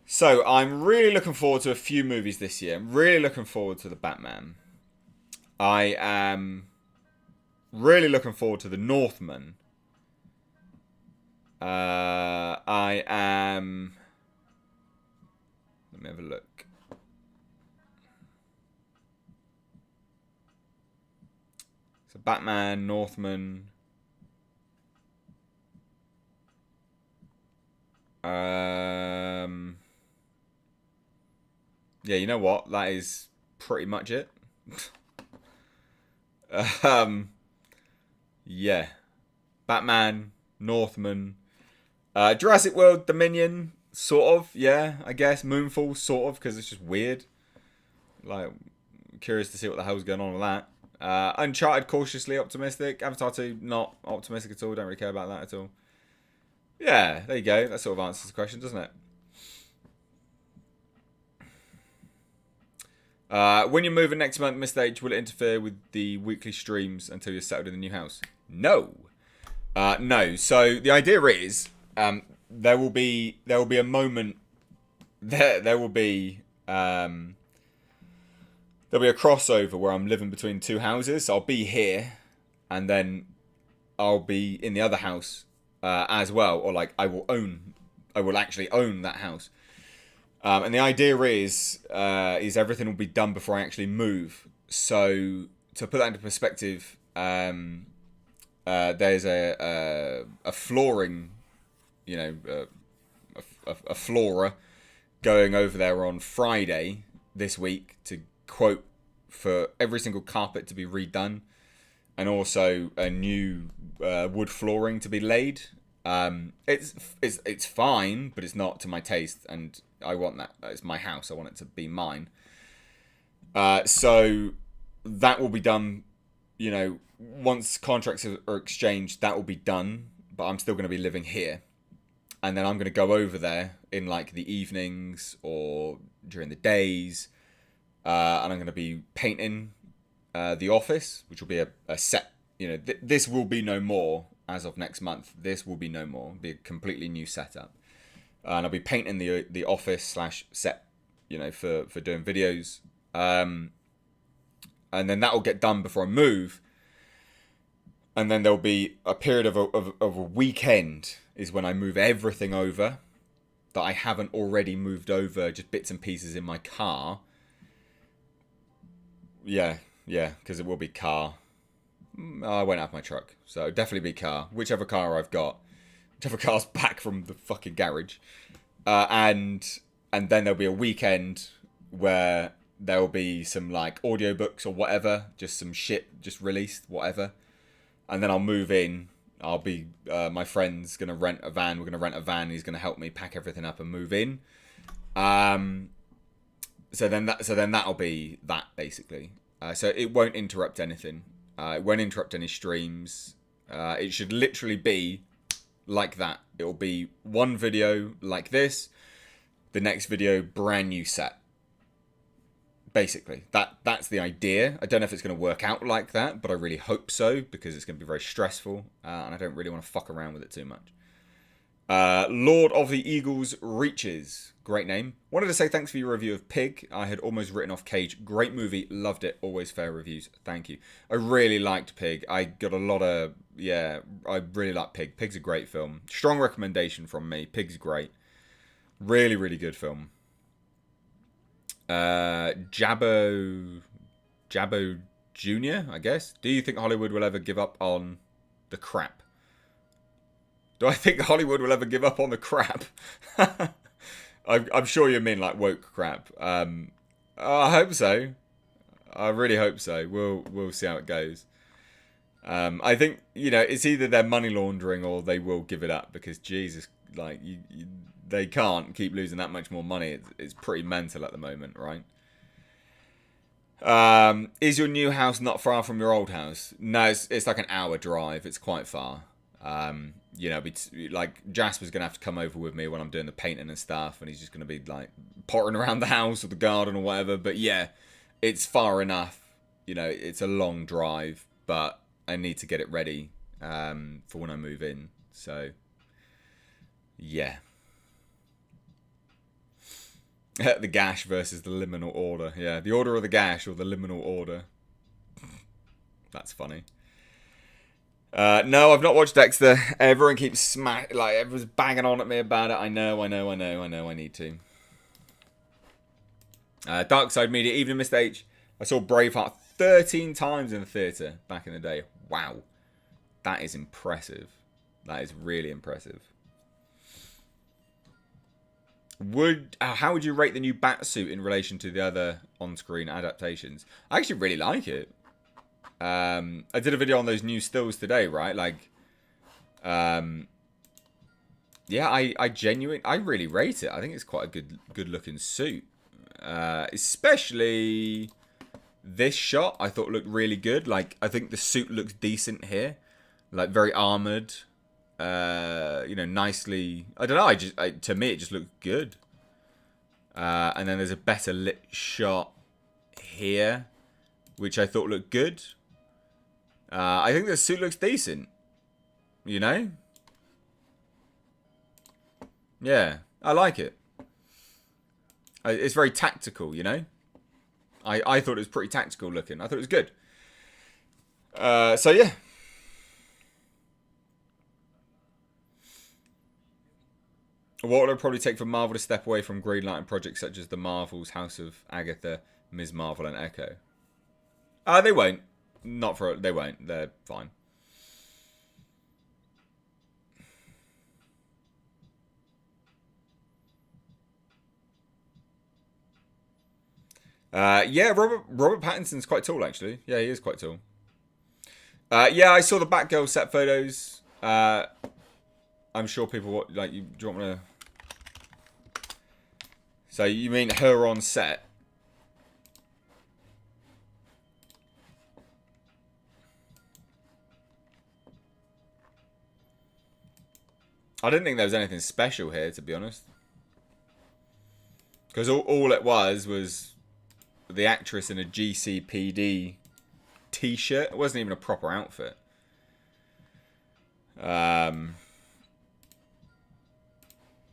So I'm really looking forward to a few movies this year. I'm really looking forward to The Batman. I am really looking forward to The Northman. I am... Let me have a look. So Batman, Northman. Yeah, you know what? That is pretty much it. Yeah. Batman, Northman. Jurassic World Dominion, sort of, yeah, I guess. Moonfall, sort of, because it's just weird. Like, curious to see what the hell's going on with that. Uncharted, cautiously optimistic. Avatar 2, not optimistic at all. Don't really care about that at all. Yeah, there you go. That sort of answers the question, doesn't it? When you're moving next month, Mr. H, will it interfere with the weekly streams until you're settled in the new house? No. No. So the idea is, there will be a moment. There will be a crossover where I'm living between two houses. So I'll be here, and then I'll be in the other house as well, or like I will actually own that house. And the idea is everything will be done before I actually move. So to put that into perspective, there's a flooring, a floorer going over there on Friday this week to quote for every single carpet to be redone, and also a new wood flooring to be laid. It's fine, but it's not to my taste, and I want that. It's my house. I want it to be mine. So that will be done. Once contracts are exchanged, that will be done. But I'm still going to be living here, and then I'm going to go over there in like the evenings or during the days, and I'm going to be painting the office, which will be a set. This will be no more as of next month. This will be no more. It'll be a completely new setup. And I'll be painting the office / set, for doing videos. And then that will get done before I move. And then there'll be a period of a weekend is when I move everything over that I haven't already moved over, just bits and pieces in my car. Yeah, because it will be car. I won't have my truck, so it'll definitely be car. Whichever car I've got. Whichever car's back from the fucking garage. And then there'll be a weekend where there'll be some like audiobooks or whatever, just some shit just released, whatever. And then I'll move in. I'll be my friend's gonna rent a van. We're gonna rent a van. He's gonna help me pack everything up and move in. So then that'll be that basically. So it won't interrupt anything. It won't interrupt any streams. It should literally be like that. It will be one video like this, the next video brand new set. Basically, that's the idea. I don't know if it's going to work out like that, but I really hope so, because it's going to be very stressful, and I don't really want to fuck around with it too much. Lord of the Eagles Reaches. Great name. Wanted to say thanks for your review of Pig. I had almost written off Cage. Great movie. Loved it. Always fair reviews. Thank you. I really liked Pig. I got a lot of... Yeah, I really like Pig. Pig's a great film. Strong recommendation from me. Pig's great. Really, really good film. Jabbo Jr., I guess. Do you think Hollywood will ever give up on the crap? Do I think Hollywood will ever give up on the crap? I'm sure you mean like woke crap. I hope so. I really hope so. We'll see how it goes. I think, you know, it's either they're money laundering or they will give it up, because Jesus, like they can't keep losing that much more money. It's pretty mental at the moment, right? Is your new house not far from your old house? No, it's like an hour drive. It's quite far. You know, like Jasper's gonna have to come over with me when I'm doing the painting and stuff, and he's just gonna be like pottering around the house or the garden or whatever. But yeah, it's far enough. You know, it's a long drive, but I need to get it ready for when I move in. So yeah. The gash versus the liminal order. Yeah, the order of the gash or the liminal order. That's funny. No, I've not watched Dexter. Everyone keeps everyone's banging on at me about it. I know. I need to. Dark Side Media, evening, Mr. H. I saw Braveheart 13 times in the theatre back in the day. Wow. That is impressive. That is really impressive. How would you rate the new Batsuit in relation to the other on-screen adaptations? I actually really like it. I did a video on those new stills today, right? Like, yeah, I really rate it. I think it's quite a good looking suit. Especially this shot, I thought looked really good. Like, I think the suit looks decent here, like very armored. You know, nicely. I don't know. To me, it just looked good. And then there's a better lit shot here, which I thought looked good. I think the suit looks decent. You know? Yeah, I like it. It's very tactical, you know? I thought it was pretty tactical looking. I thought it was good. So, yeah. What would it probably take for Marvel to step away from greenlighting projects such as the Marvels, House of Agatha, Ms. Marvel, and Echo? They won't. They won't. They're fine. Yeah, Robert Pattinson's quite tall, actually. Yeah, he is quite tall. Yeah, I saw the Batgirl set photos. I'm sure people do you want me to? So you mean her on set? I didn't think there was anything special here, to be honest. Because all it was the actress in a GCPD t-shirt. It wasn't even a proper outfit.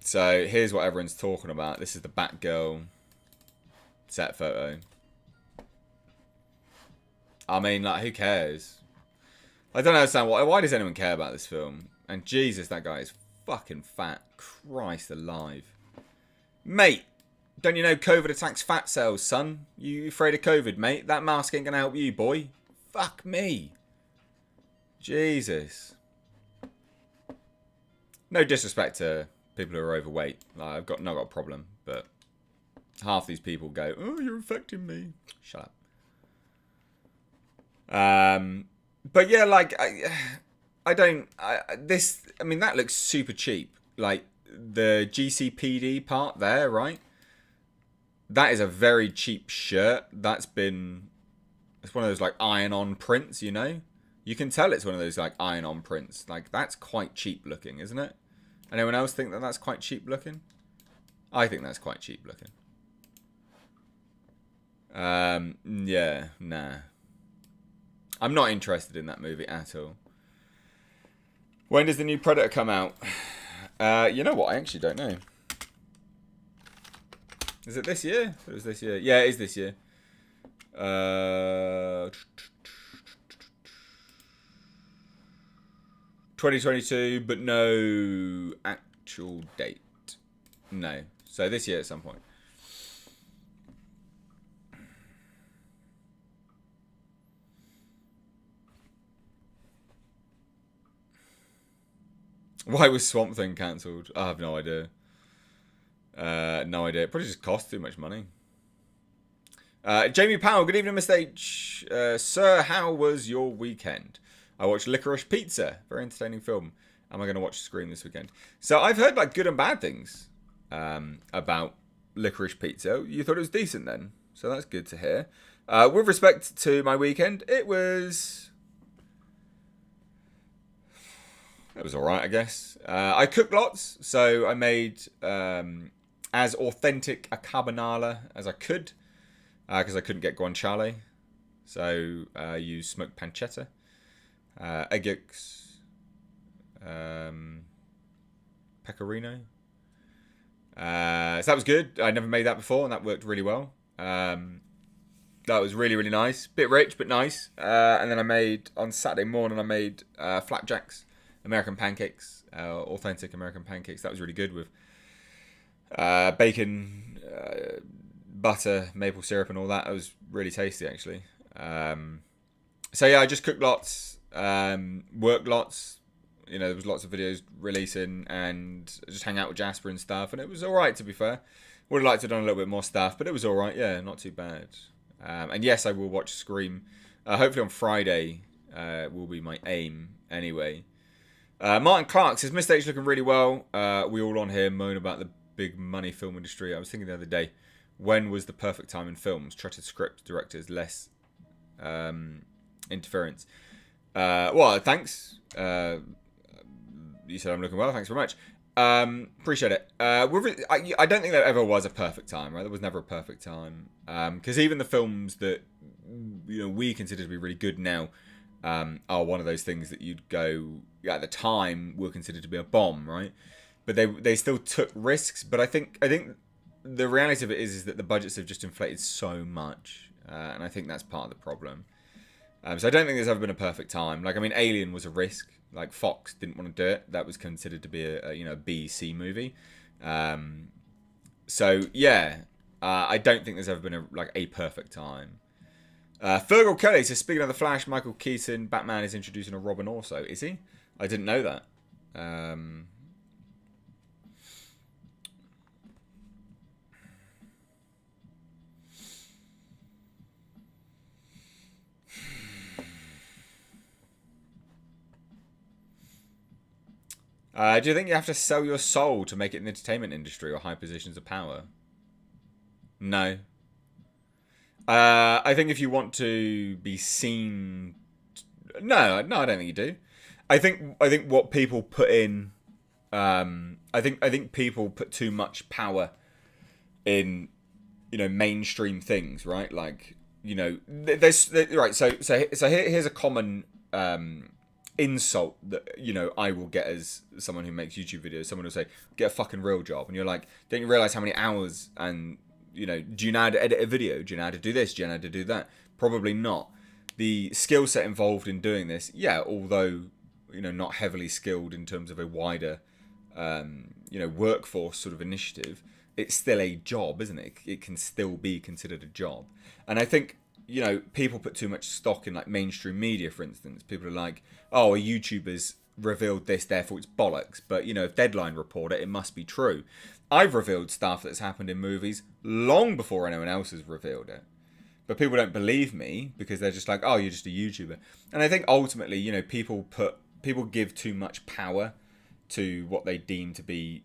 So here's what everyone's talking about. This is the Batgirl set photo. I mean, like, who cares? I don't understand why does anyone care about this film? And Jesus, that guy is fucking fat. Christ alive. Mate, don't you know COVID attacks fat cells, son? You afraid of COVID, mate? That mask ain't gonna help you, boy. Fuck me. Jesus. No disrespect to people who are overweight. Like, I've not got a problem, but half these people go, "Oh, you're affecting me." Shut up. But yeah, like I mean, that looks super cheap. Like the GCPD part there, right? That is a very cheap shirt. It's one of those like iron-on prints, you know? You can tell it's one of those like iron-on prints. Like, that's quite cheap looking, isn't it? Anyone else think that that's quite cheap looking? I think that's quite cheap looking. Yeah, nah. I'm not interested in that movie at all. When does the new Predator come out? You know what? I actually don't know. Is it this year? It was this year. Yeah, it is this year. 2022, but no actual date. No. So this year at some point. Why was Swamp Thing cancelled? I have no idea. No idea. It probably just cost too much money. Jamie Powell, good evening, Mr. H. Sir, how was your weekend? I watched Licorice Pizza. Very entertaining film. Am I going to watch Scream this weekend? So I've heard like good and bad things about Licorice Pizza. You thought it was decent then? So that's good to hear. With respect to my weekend, it was alright, I guess. I cooked lots, so I made as authentic a carbonara as I could, because I couldn't get guanciale. So I used smoked pancetta, egg yolks, pecorino. So that was good. I'd never made that before, and that worked really well. That was really, really nice. Bit rich, but nice. And then on Saturday morning, I made flapjacks. American pancakes, authentic American pancakes. That was really good with bacon, butter, maple syrup, and all that. It was really tasty, actually. So yeah, I just cooked lots, worked lots. You know, there was lots of videos releasing, and just hang out with Jasper and stuff. And it was all right, to be fair. Would have liked to have done a little bit more stuff, but it was all right. Yeah, not too bad. And yes, I will watch Scream. Hopefully on Friday will be my aim. Anyway. Martin Clark says, Mr. H looking really well. We all on here moan about the big money film industry. I was thinking the other day, when was the perfect time in films? Trusted script, directors, less interference. Well, thanks. You said I'm looking well. Thanks very much. Appreciate it. I don't think there ever was a perfect time, right? There was never a perfect time. Because even the films that we consider to be really good now are one of those things that you'd go, at the time were considered to be a bomb, right? But they still took risks. But I think the reality of it is that the budgets have just inflated so much, and I think that's part of the problem. So I don't think there's ever been a perfect time. Like, I mean, Alien was a risk. Like, Fox didn't want to do it. That was considered to be a B/C movie. So yeah, I don't think there's ever been a perfect time. Fergal Kelly says, speaking of the Flash, Michael Keaton, Batman is introducing a Robin also. Is he? I didn't know that. Do you think you have to sell your soul to make it in the entertainment industry or high positions of power? No. I think if you want to be seen, no, I don't think you do. I think what people put in, I think people put too much power in, mainstream things, right? Like, right. So here's a common insult that I will get as someone who makes YouTube videos. Someone will say, "Get a fucking real job," and you're like, "Don't you realize how many hours and do you know how to edit a video? Do you know how to do this? Do you know how to do that?" Probably not. The skill set involved in doing this, yeah, although not heavily skilled in terms of a wider workforce sort of initiative, it's still a job, isn't it? It can still be considered a job. And I think people put too much stock in like mainstream media, for instance. People are like, "Oh, a YouTuber's revealed this, therefore it's bollocks." But if Deadline report it, it must be true. I've revealed stuff that's happened in movies long before anyone else has revealed it. But people don't believe me because they're just like, "Oh, you're just a YouTuber." And I think ultimately, people give too much power to what they deem to be,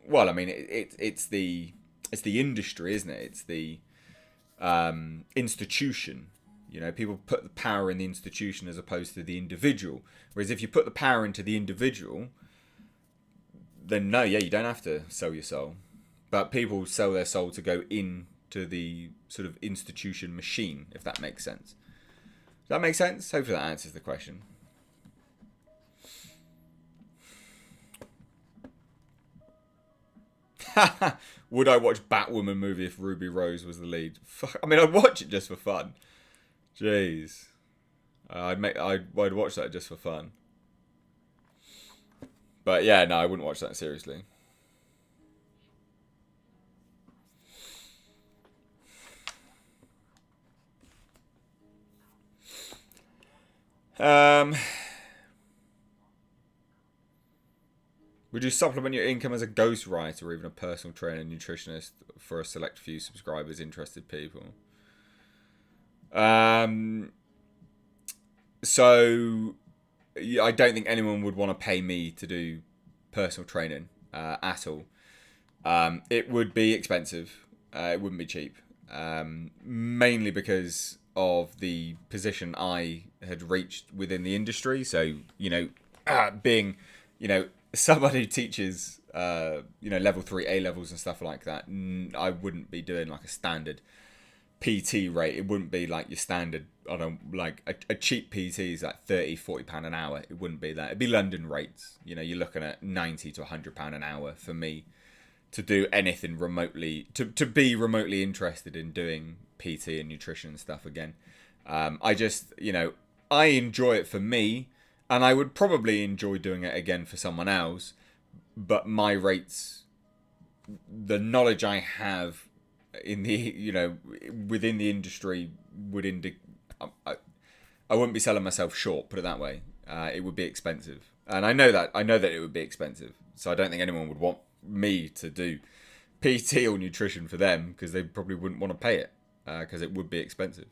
well, I mean, it's the it's the industry, isn't it? It's the institution. You know, people put the power in the institution as opposed to the individual. Whereas if you put the power into the individual, then no, yeah, you don't have to sell your soul. But people sell their soul to go into the sort of institution machine, if that makes sense. Does that make sense? Hopefully that answers the question. Would I watch Batwoman movie if Ruby Rose was the lead? I mean, I'd watch it just for fun. Jeez. I'd watch that just for fun. But yeah, no, I wouldn't watch that seriously. Would you supplement your income as a ghostwriter or even a personal trainer and nutritionist for a select few subscribers, interested people? So I don't think anyone would want to pay me to do personal training at all. It would be expensive. It wouldn't be cheap. Mainly because of the position I had reached within the industry. So, you know, being, you know, somebody who teaches, you know, level 3 A levels and stuff like that, I wouldn't be doing like a standard PT rate. It wouldn't be like your standard, I don't know, like a cheap PT is like £30-40 an hour. It wouldn't be that. It'd be London rates. You know, you're looking at £90 to £100 an hour for me to do anything remotely, to be remotely interested in doing PT and nutrition and stuff again. I just, you know, I enjoy it for me, and I would probably enjoy doing it again for someone else, but my rates, the knowledge I have in the, you know, within the industry would indicate, I wouldn't be selling myself short, put it that way. It would be expensive. And I know that it would be expensive. So I don't think anyone would want me to do PT or nutrition for them, because they probably wouldn't want to pay it, because it would be expensive.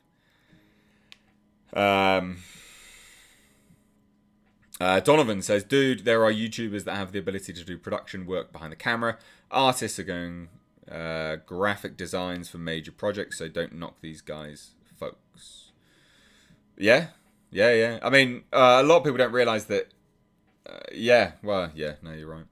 Donovan says, dude, there are YouTubers that have the ability to do production work behind the camera. Artists are going graphic designs for major projects, so don't knock these guys, folks. Yeah. I mean, a lot of people don't realise that. Yeah, no, you're right.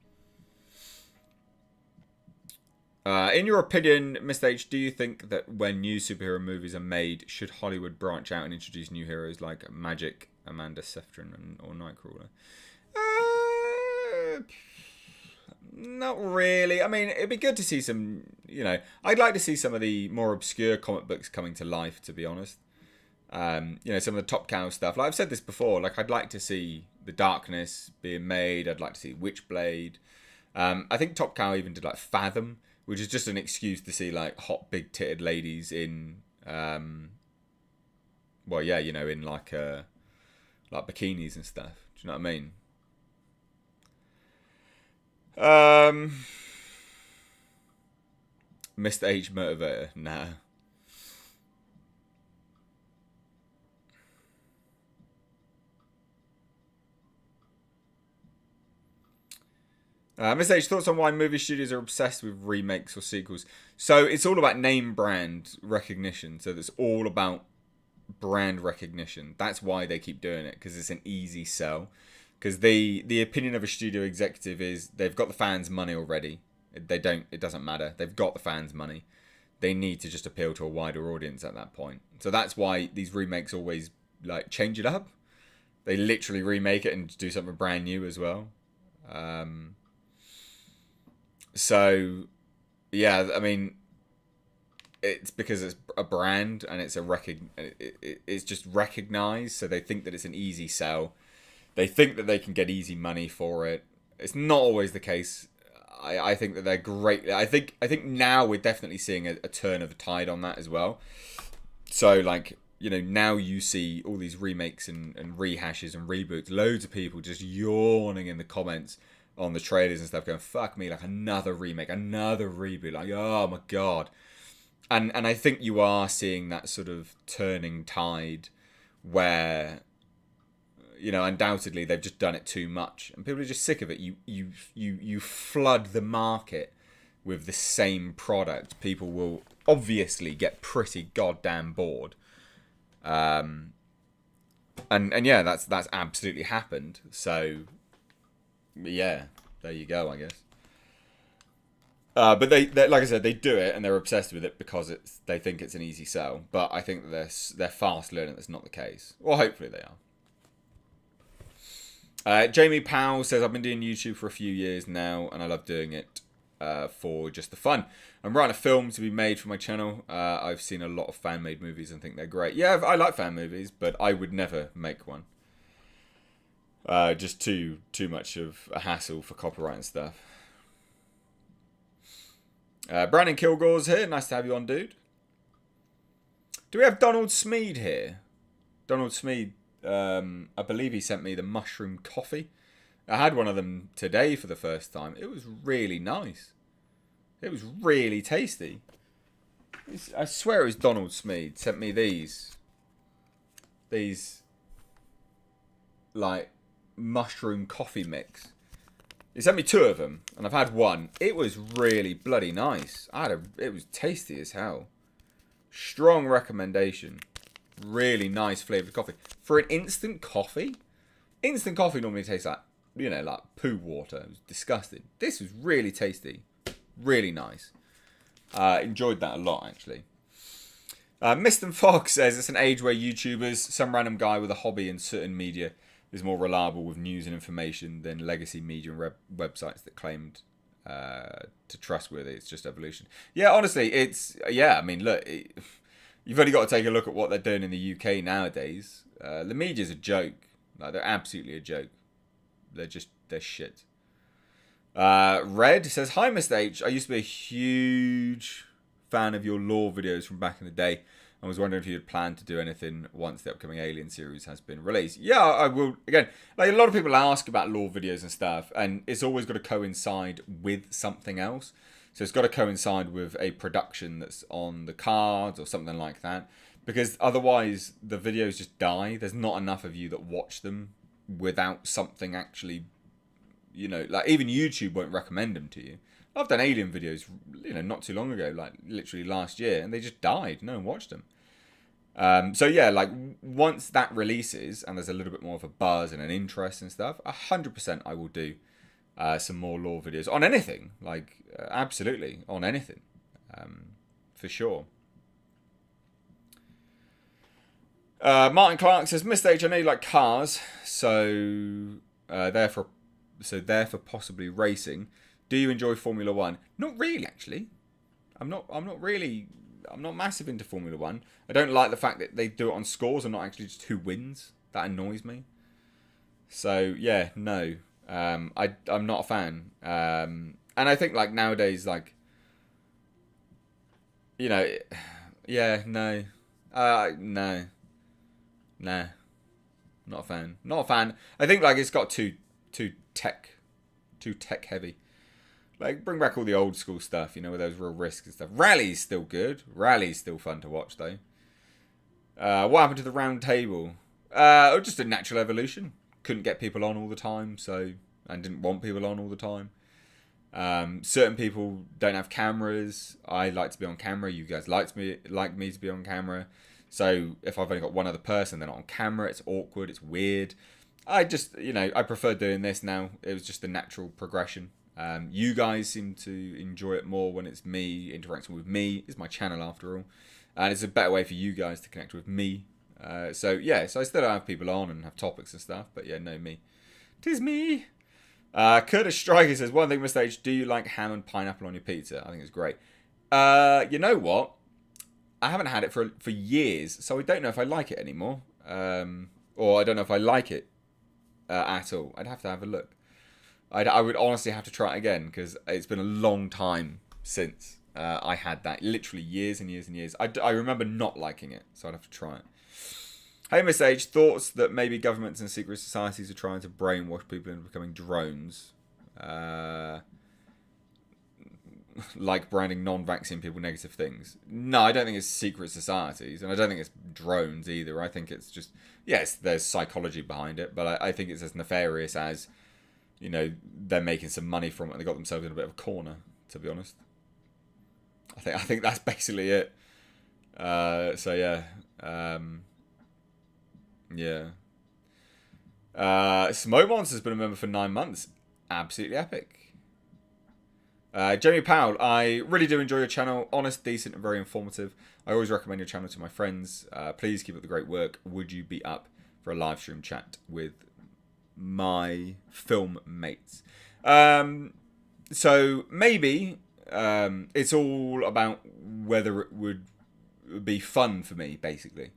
In your opinion, Mr. H, do you think that when new superhero movies are made, should Hollywood branch out and introduce new heroes like Magic, Amanda Seyfried, or Nightcrawler? Not really. I mean, it'd be good to see some, you know, I'd like to see some of the more obscure comic books coming to life, to be honest. You know, some of the Top Cow stuff. Like I've said this before, like I'd like to see The Darkness being made. I'd like to see Witchblade. I think Top Cow even did like Fathom, which is just an excuse to see like hot big titted ladies in, well, yeah, you know, in like bikinis and stuff. Do you know what I mean? Mr. H motivator, nah. Mr. H, thoughts on why movie studios are obsessed with remakes or sequels? So it's all about name brand recognition. So it's all about brand recognition. That's why they keep doing it, because it's an easy sell. Because the opinion of a studio executive is they've got the fans' money already. It doesn't matter. They've got the fans' money. They need to just appeal to a wider audience at that point. So that's why these remakes always like change it up. They literally remake it and do something brand new as well. So, yeah, I mean, it's because it's a brand and it's it's just recognized. So they think that it's an easy sell. They think that they can get easy money for it. It's not always the case. I think that they're great. I think now we're definitely seeing a turn of the tide on that as well. So like, you know, now you see all these remakes and rehashes and reboots. Loads of people just yawning in the comments on the trailers and stuff, going, fuck me, like another remake, another reboot, like, oh my god. And I think you are seeing that sort of turning tide where, you know, undoubtedly they've just done it too much and people are just sick of it. You flood the market with the same product, people will obviously get pretty goddamn bored. And yeah, that's absolutely happened. So yeah, there you go, I guess. But they like I said, they do it and they're obsessed with it because they think it's an easy sell. But I think that they're fast learning that's not the case. Well, hopefully they are. Jamie Powell says, I've been doing YouTube for a few years now and I love doing it for just the fun. I'm writing a film to be made for my channel. I've seen a lot of fan-made movies and think they're great. Yeah, I like fan movies, but I would never make one. Just too much of a hassle for copyright and stuff. Brandon Kilgore's here. Nice to have you on, dude. Do we have Donald Smead here? Donald Smead, I believe he sent me the mushroom coffee. I had one of them today for the first time. It was really nice. It was really tasty. I swear it was Donald Smead sent me these. Like, mushroom coffee mix. He sent me 2 of them, and I've had one. It was really bloody nice. It was tasty as hell. Strong recommendation. Really nice flavoured coffee. For an instant coffee normally tastes like, like poo water. It was disgusting. This was really tasty. Really nice. Enjoyed that a lot, actually. Mr. Fox says it's an age where YouTubers, some random guy with a hobby in certain media, is more reliable with news and information than legacy media and websites that claimed to trustworthy. It's just evolution. Yeah, honestly, I mean, look, you've only got to take a look at what they're doing in the UK nowadays. The media's a joke. Like, they're absolutely a joke. They're shit. Red says, hi, Mr. H. I used to be a huge fan of your lore videos from back in the day. I was wondering if you had planned to do anything once the upcoming Alien series has been released. Yeah, I will. Again, like a lot of people ask about lore videos and stuff, and it's always got to coincide with something else. So it's got to coincide with a production that's on the cards or something like that. Because otherwise, the videos just die. There's not enough of you that watch them without something actually, like even YouTube won't recommend them to you. I've done Alien videos, not too long ago, like literally last year, and they just died. No one watched them. So yeah, like once that releases and there's a little bit more of a buzz and an interest and stuff, 100% I will do some more lore videos on anything. Like absolutely on anything, for sure. Martin Clark says, Mr. H, I know you like cars, so therefore possibly racing. Do you enjoy Formula 1? Not really, actually. I'm not massive into Formula 1. I don't like the fact that they do it on scores and not actually just who wins. That annoys me. So, yeah, no. I'm not a fan. And I think, like, nowadays, like, yeah, no. No. Nah. Not a fan. Not a fan. I think, like, it's got too tech heavy. Like, bring back all the old school stuff, with those real risks and stuff. Rally's still good. Rally's still fun to watch, though. What happened to the round table? Just a natural evolution. Couldn't get people on all the time, and didn't want people on all the time. Certain people don't have cameras. I like to be on camera. You guys like me to be on camera. So if I've only got one other person, they're not on camera. It's awkward. It's weird. I just, I prefer doing this now. It was just a natural progression. You guys seem to enjoy it more when it's me interacting with me. It's my channel after all. And it's a better way for you guys to connect with me. So I still have people on and have topics and stuff. But yeah, no, me. 'Tis me. Curtis Striker says, one thing, Mr. H, do you like ham and pineapple on your pizza? I think it's great. You know what? I haven't had it for years, so I don't know if I like it anymore. Or I don't know if I like it at all. I'd have to have a look. I would honestly have to try it again, because it's been a long time since I had that. Literally years and years and years. I remember not liking it, so I'd have to try it. Hey, Miss H, thoughts that maybe governments and secret societies are trying to brainwash people into becoming drones? Like branding non-vaccine people negative things. No, I don't think it's secret societies, and I don't think it's drones either. I think it's just, yes, there's psychology behind it, but I think it's as nefarious as, they're making some money from it and they got themselves in a bit of a corner, to be honest. I think that's basically it. So yeah, yeah. Smoke Monster's been a member for 9 months. Absolutely epic. Jamie Powell, I really do enjoy your channel. Honest, decent, and very informative. I always recommend your channel to my friends. Please keep up the great work. Would you be up for a live stream chat with my film mates? So maybe it's all about whether it would be fun for me, basically.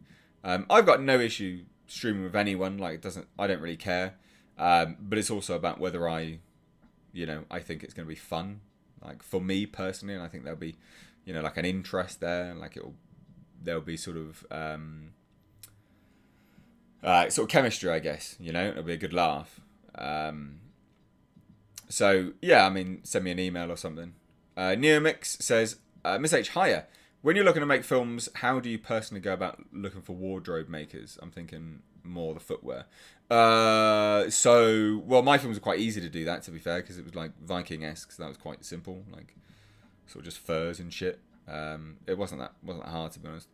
I've got no issue streaming with anyone. Like, it doesn't. I don't really care. But it's also about whether I think it's going to be fun. Like, for me personally, and I think there'll be, like an interest there. Like, there'll be sort of chemistry, I guess. It'll be a good laugh. So yeah, I mean, send me an email or something. Neomix says, Miss H, hiya. When you're looking to make films, how do you personally go about looking for wardrobe makers? I'm thinking more the footwear. Well, my films are quite easy to do that, to be fair, because it was like Viking-esque, so that was quite simple, like sort of just furs and shit. It wasn't that hard, to be honest.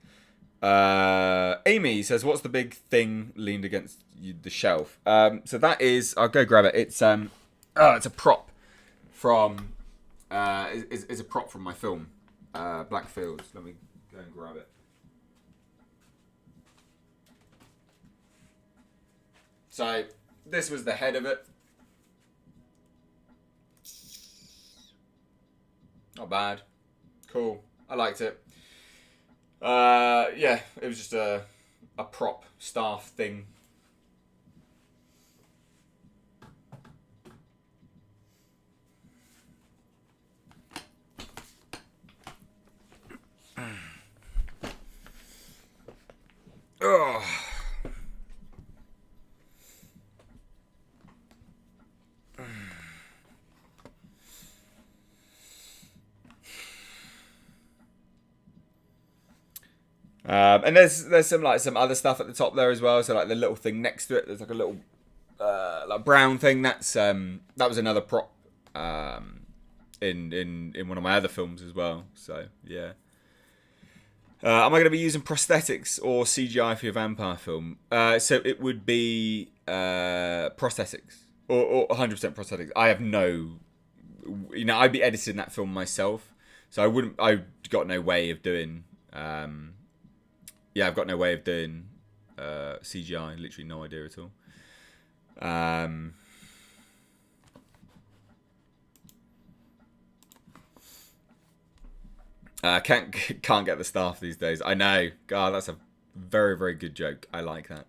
Amy says, what's the big thing leaned against the shelf? So that is, I'll go grab it. It's a prop from it's a prop from my film, Black Fields. Let me go and grab it. So this was the head of it. Not bad. Cool. I liked it. Yeah, it was just a prop staff thing. Oh. And there's some other stuff at the top there as well. So like the little thing next to it, there's like a little like brown thing. That was another prop in one of my other films as well. So yeah. Am I going to be using prosthetics or CGI for your vampire film? So it would be prosthetics or 100% prosthetics. I have no, I'd be editing that film myself, so I've got no way of doing. I've got no way of doing CGI. Literally no idea at all. Can't get the staff these days. I know. God, that's a very, very good joke. I like that.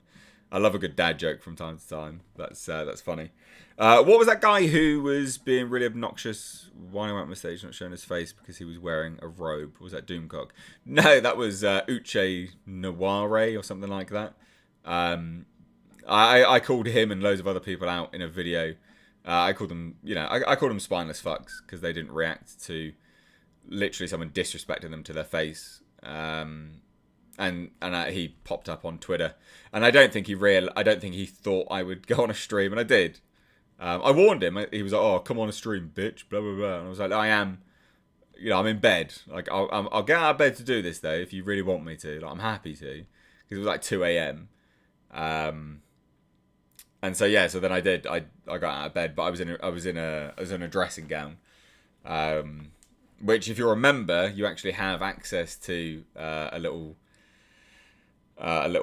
I love a good dad joke from time to time. That's funny. What was that guy who was being really obnoxious, whining out on stage, not showing his face because he was wearing a robe? Was that Doomcock? No, that was Uche Naware or something like that. I called him and loads of other people out in a video. I called them, I called them spineless fucks because they didn't react to literally someone disrespecting them to their face. And he popped up on Twitter, and I don't think he thought I would go on a stream, and I did. I warned him. He was like, "Oh, come on a stream, bitch," blah blah blah. And I was like, "I am, I'm in bed. Like, I'll get out of bed to do this though, if you really want me to. Like, I'm happy to," because it was like 2 a.m. And so yeah, so then I did. I got out of bed, but I was in a dressing gown. Which, if you remember, you actually have access to a little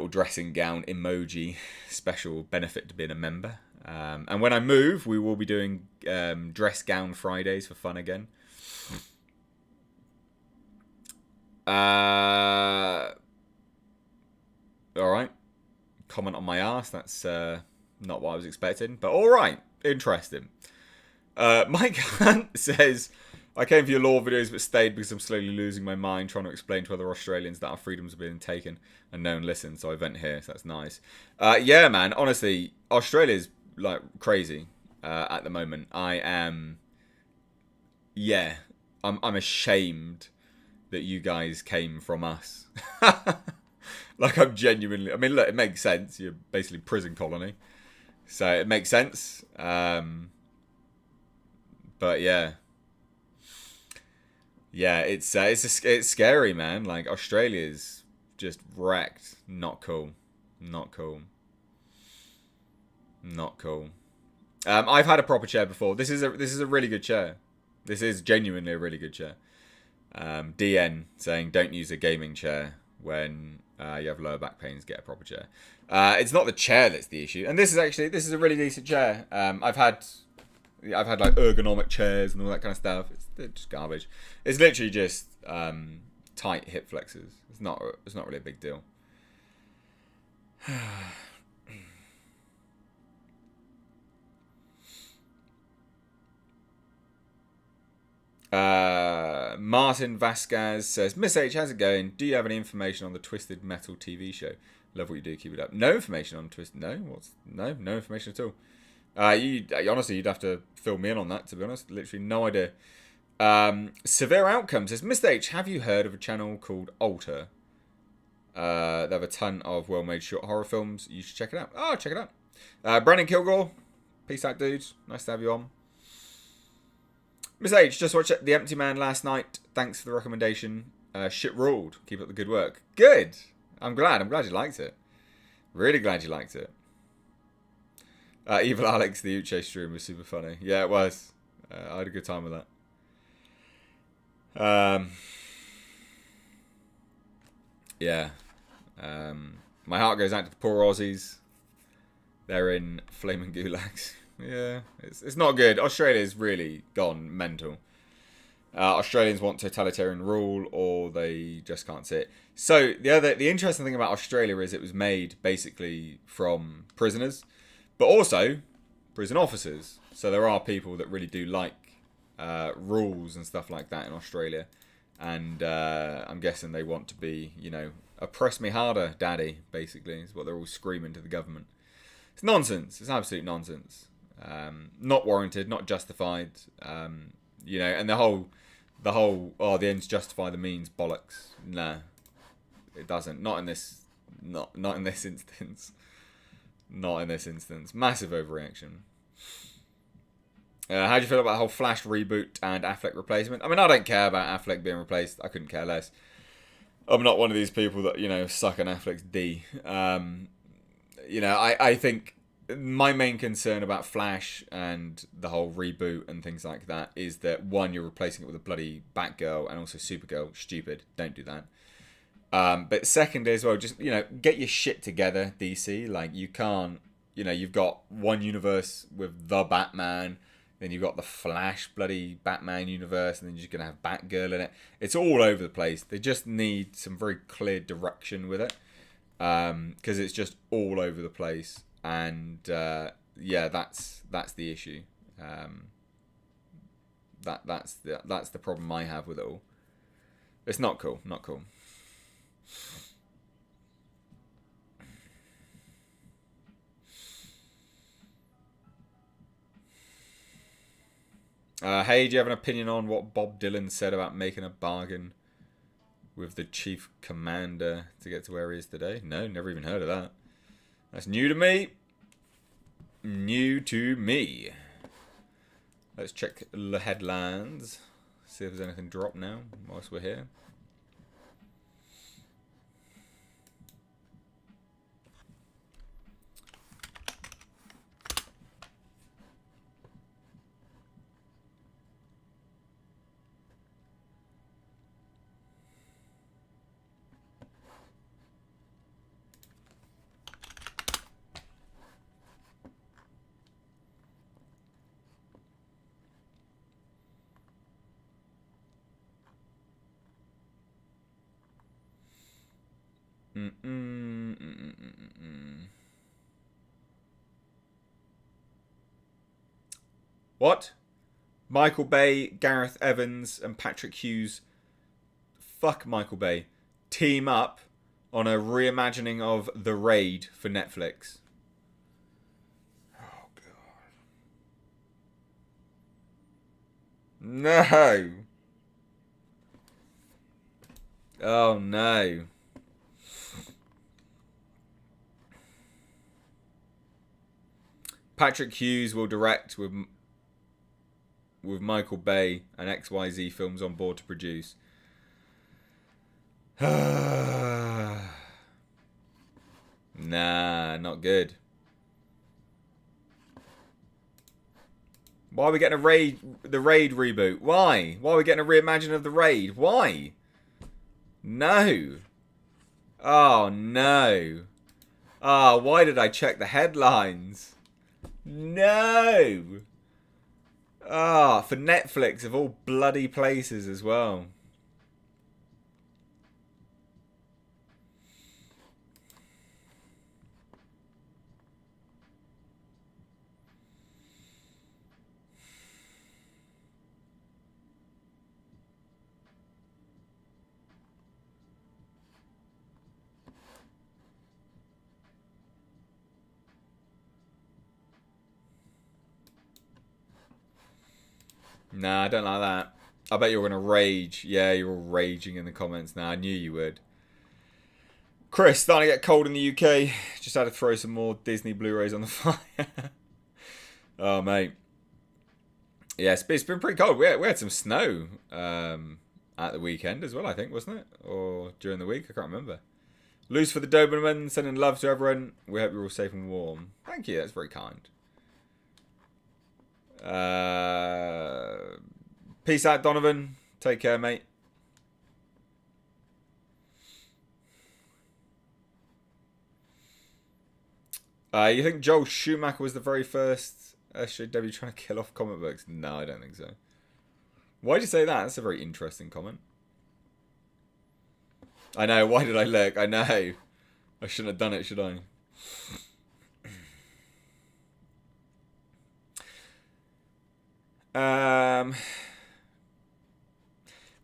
dressing gown emoji special benefit to being a member. And when I move, we will be doing dress gown Fridays for fun again. All right. Comment on my ass. That's not what I was expecting, but all right. Interesting. Mike Hunt says, I came for your law videos but stayed because I'm slowly losing my mind trying to explain to other Australians that our freedoms are being taken and no one listens, so I vent here, so that's nice. Yeah, man, honestly, Australia's like crazy at the moment. I'm ashamed that you guys came from us. Like, I'm genuinely, I mean, look, it makes sense. You're basically prison colony, so it makes sense. But yeah. Yeah, it's scary, man. Like Australia's just wrecked. Not cool. Not cool. Not cool. I've had a proper chair before. This is a really good chair. This is genuinely a really good chair. DN saying don't use a gaming chair when you have lower back pains. Get a proper chair. It's not the chair that's the issue, and this is a really decent chair. I've had like ergonomic chairs and all that kind of stuff. It's just garbage. It's literally just tight hip flexors. It's not really a big deal. Martin Vasquez says, Miss H, how's it going? Do you have any information on the Twisted Metal TV show? Love what you do, keep it up. No information on Twisted. No information at all. Honestly, you'd have to fill me in on that, to be honest. Literally no idea. Severe Outcomes says, Mr. H, have you heard of a channel called Alter? They have a ton of well-made short horror films. You should check it out. Oh, check it out. Brandon Kilgore, peace out, dude. Nice to have you on. Miss H, just watched The Empty Man last night. Thanks for the recommendation. Shit ruled. Keep up the good work. Good. I'm glad you liked it. Really glad you liked it. Evil Alex, the Uche stream was super funny. Yeah, it was. I had a good time with that. Yeah. My heart goes out to the poor Aussies. They're in flaming gulags. Yeah, it's not good. Australia's really gone mental. Australians want totalitarian rule, or they just can't see it. So the interesting thing about Australia is it was made basically from prisoners, but also prison officers. So there are people that really do like rules and stuff like that in Australia, and I'm guessing they want to be, oppress me harder, daddy. Basically, is what they're all screaming to the government. It's nonsense. It's absolute nonsense. Not warranted, not justified. And the whole the ends justify the means bollocks. Nah, it doesn't. Not in this instance. Not in this instance. Massive overreaction. How do you feel about the whole Flash reboot and Affleck replacement? I mean, I don't care about Affleck being replaced. I couldn't care less. I'm not one of these people that suck on Affleck's D. I think my main concern about Flash and the whole reboot and things like that is that, one, you're replacing it with a bloody Batgirl and also Supergirl. Stupid. Don't do that. But secondly as well, just, get your shit together, DC. Like, you can't, you've got one universe with the Batman, then you've got the Flash bloody Batman universe, and then you're just going to have Batgirl in it. It's all over the place. They just need some very clear direction with it. Because it's just all over the place. And that's the issue. That's the problem I have with it all. It's not cool. Not cool. Hey, do you have an opinion on what Bob Dylan said about making a bargain with the chief commander to get to where he is today? No, never even heard of that. That's new to me. New to me. Let's check the headlines. See if there's anything dropped now whilst we're here. What? Michael Bay, Gareth Evans, and Patrick Hughes. Fuck Michael Bay. Team up on a reimagining of The Raid for Netflix. Oh, God. No. Oh, no. Patrick Hughes will direct with... with Michael Bay and XYZ Films on board to produce. Nah, not good. Why are we getting the Raid reboot? Why? Why are we getting a reimagining of the Raid? Why? No. Oh, no. Ah, oh, why did I check the headlines? No. Ah, oh, for Netflix of all bloody places as well. Nah, I don't like that. I bet you're going to rage. Yeah, you're all raging in the comments now. I knew you would. Chris, starting to get cold in the UK. Just had to throw some more Disney Blu-rays on the fire. Oh, mate. Yeah, it's been pretty cold. We had some snow at the weekend as well, I think, wasn't it? Or during the week? I can't remember. Loose for the Doberman, sending love to everyone. We hope you're all safe and warm. Thank you, that's very kind. Peace out, Donovan. Take care, mate. You think Joel Schumacher was the very first SJW trying to kill off comic books? No, I don't think so. Why'd you say that? That's a very interesting comment. I know, why did I look? I know. I shouldn't have done it, should I?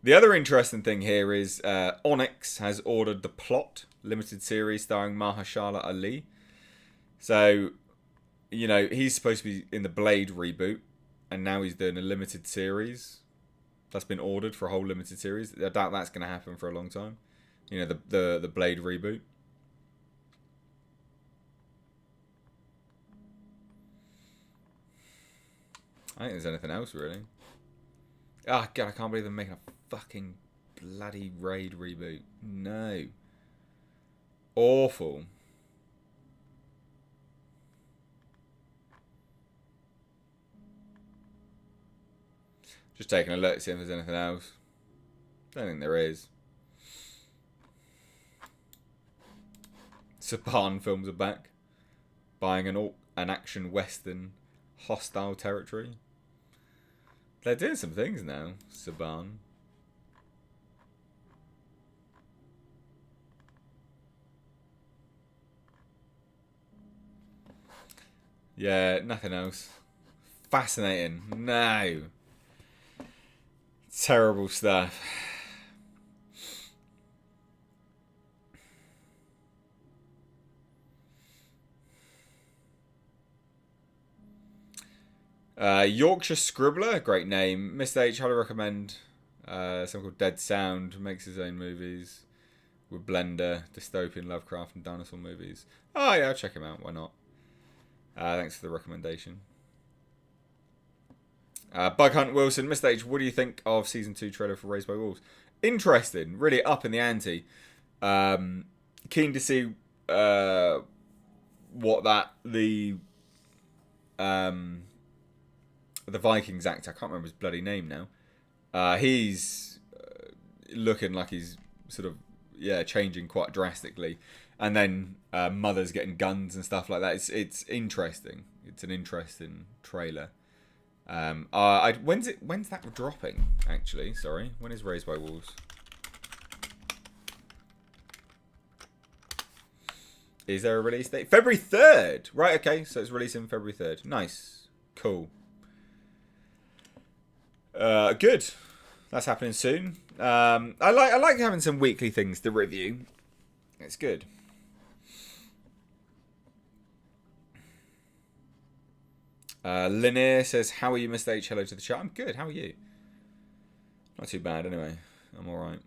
The other interesting thing here is Onyx has ordered The Plot limited series starring Mahershala Ali. So, you know, he's supposed to be in the Blade reboot, and now he's doing a limited series that's been ordered for a whole limited series. I doubt that's going to happen for a long time. You know, the Blade reboot. I don't think there's anything else, really. Oh, God, I can't believe they're making a fucking bloody Raid reboot. No. Awful. Just taking a look, see if there's anything else. Don't think there is. Saban films are back. Buying an action western, hostile territory. They're doing some things now, Saban. Yeah, nothing else. Fascinating. No. Terrible stuff. Yorkshire Scribbler, great name. Mr. H, highly recommend. Someone called Dead Sound, makes his own movies with Blender, dystopian, Lovecraft, and dinosaur movies. Oh yeah, I'll check him out. Why not? Thanks for the recommendation. Bug Hunt Wilson, Mr. H, what do you think of season 2 trailer for Raised by Wolves? Interesting, really up in the ante. Keen to see what the Vikings actor, I can't remember his bloody name now. He's looking like he's sort of changing quite drastically, and then mothers getting guns and stuff like that. It's interesting. It's an interesting trailer. When's that dropping? Actually, sorry, when is Raised by Wolves? Is there a release date? February 3rd. Right. Okay. So it's releasing February 3rd. Nice. Cool. Good. That's happening soon. I like having some weekly things to review. It's good. Linear says, "How are you, Mr. H? Hello to the chat. I'm good. How are you? Not too bad, anyway. I'm all right."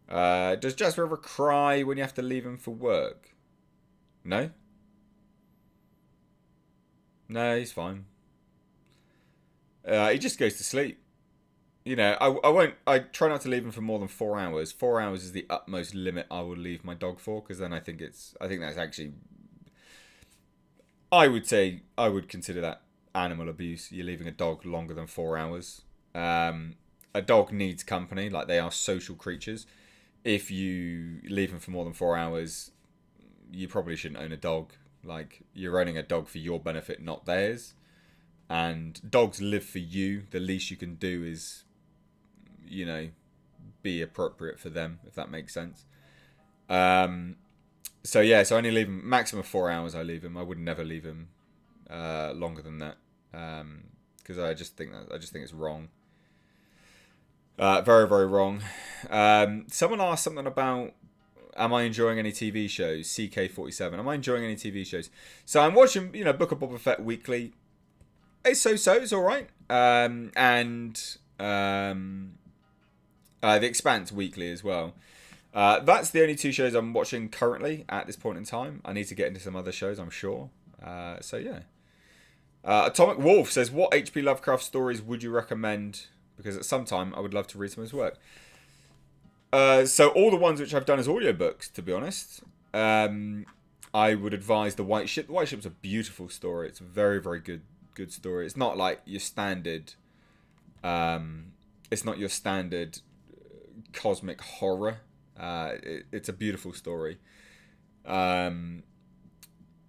Does Jasper ever cry when you have to leave him for work? No? No, he's fine. He just goes to sleep. You know, I won't. I try not to leave him for more than 4 hours. 4 hours is the utmost limit I will leave my dog for, because then I think it's. I think that's actually. I would say I would consider that animal abuse. You're leaving a dog longer than 4 hours. A dog needs company. Like, they are social creatures. If you leave them for more than 4 hours, you probably shouldn't own a dog. Like, you're owning a dog for your benefit, not theirs. And dogs live for you. The least you can do is, you know, be appropriate for them, if that makes sense. So yeah, so I only leave him maximum of 4 hours. I leave him. I would never leave him longer than that, because I just think it's wrong. Very, very wrong. Someone asked something about, am I enjoying any TV shows? CK47. Am I enjoying any TV shows? So I'm watching, Book of Boba Fett weekly. It's so. It's all right. And The Expanse weekly as well. That's the only two shows I'm watching currently at this point in time. I need to get into some other shows, I'm sure. So yeah. Atomic Wolf says, what H.P. Lovecraft stories would you recommend? Because at some time I would love to read some of his work. So all the ones which I've done as audiobooks, to be honest. I would advise The White Ship. The White Ship's a beautiful story. It's a very, very good story. It's not like your standard. It's not your standard cosmic horror. It's a beautiful story. The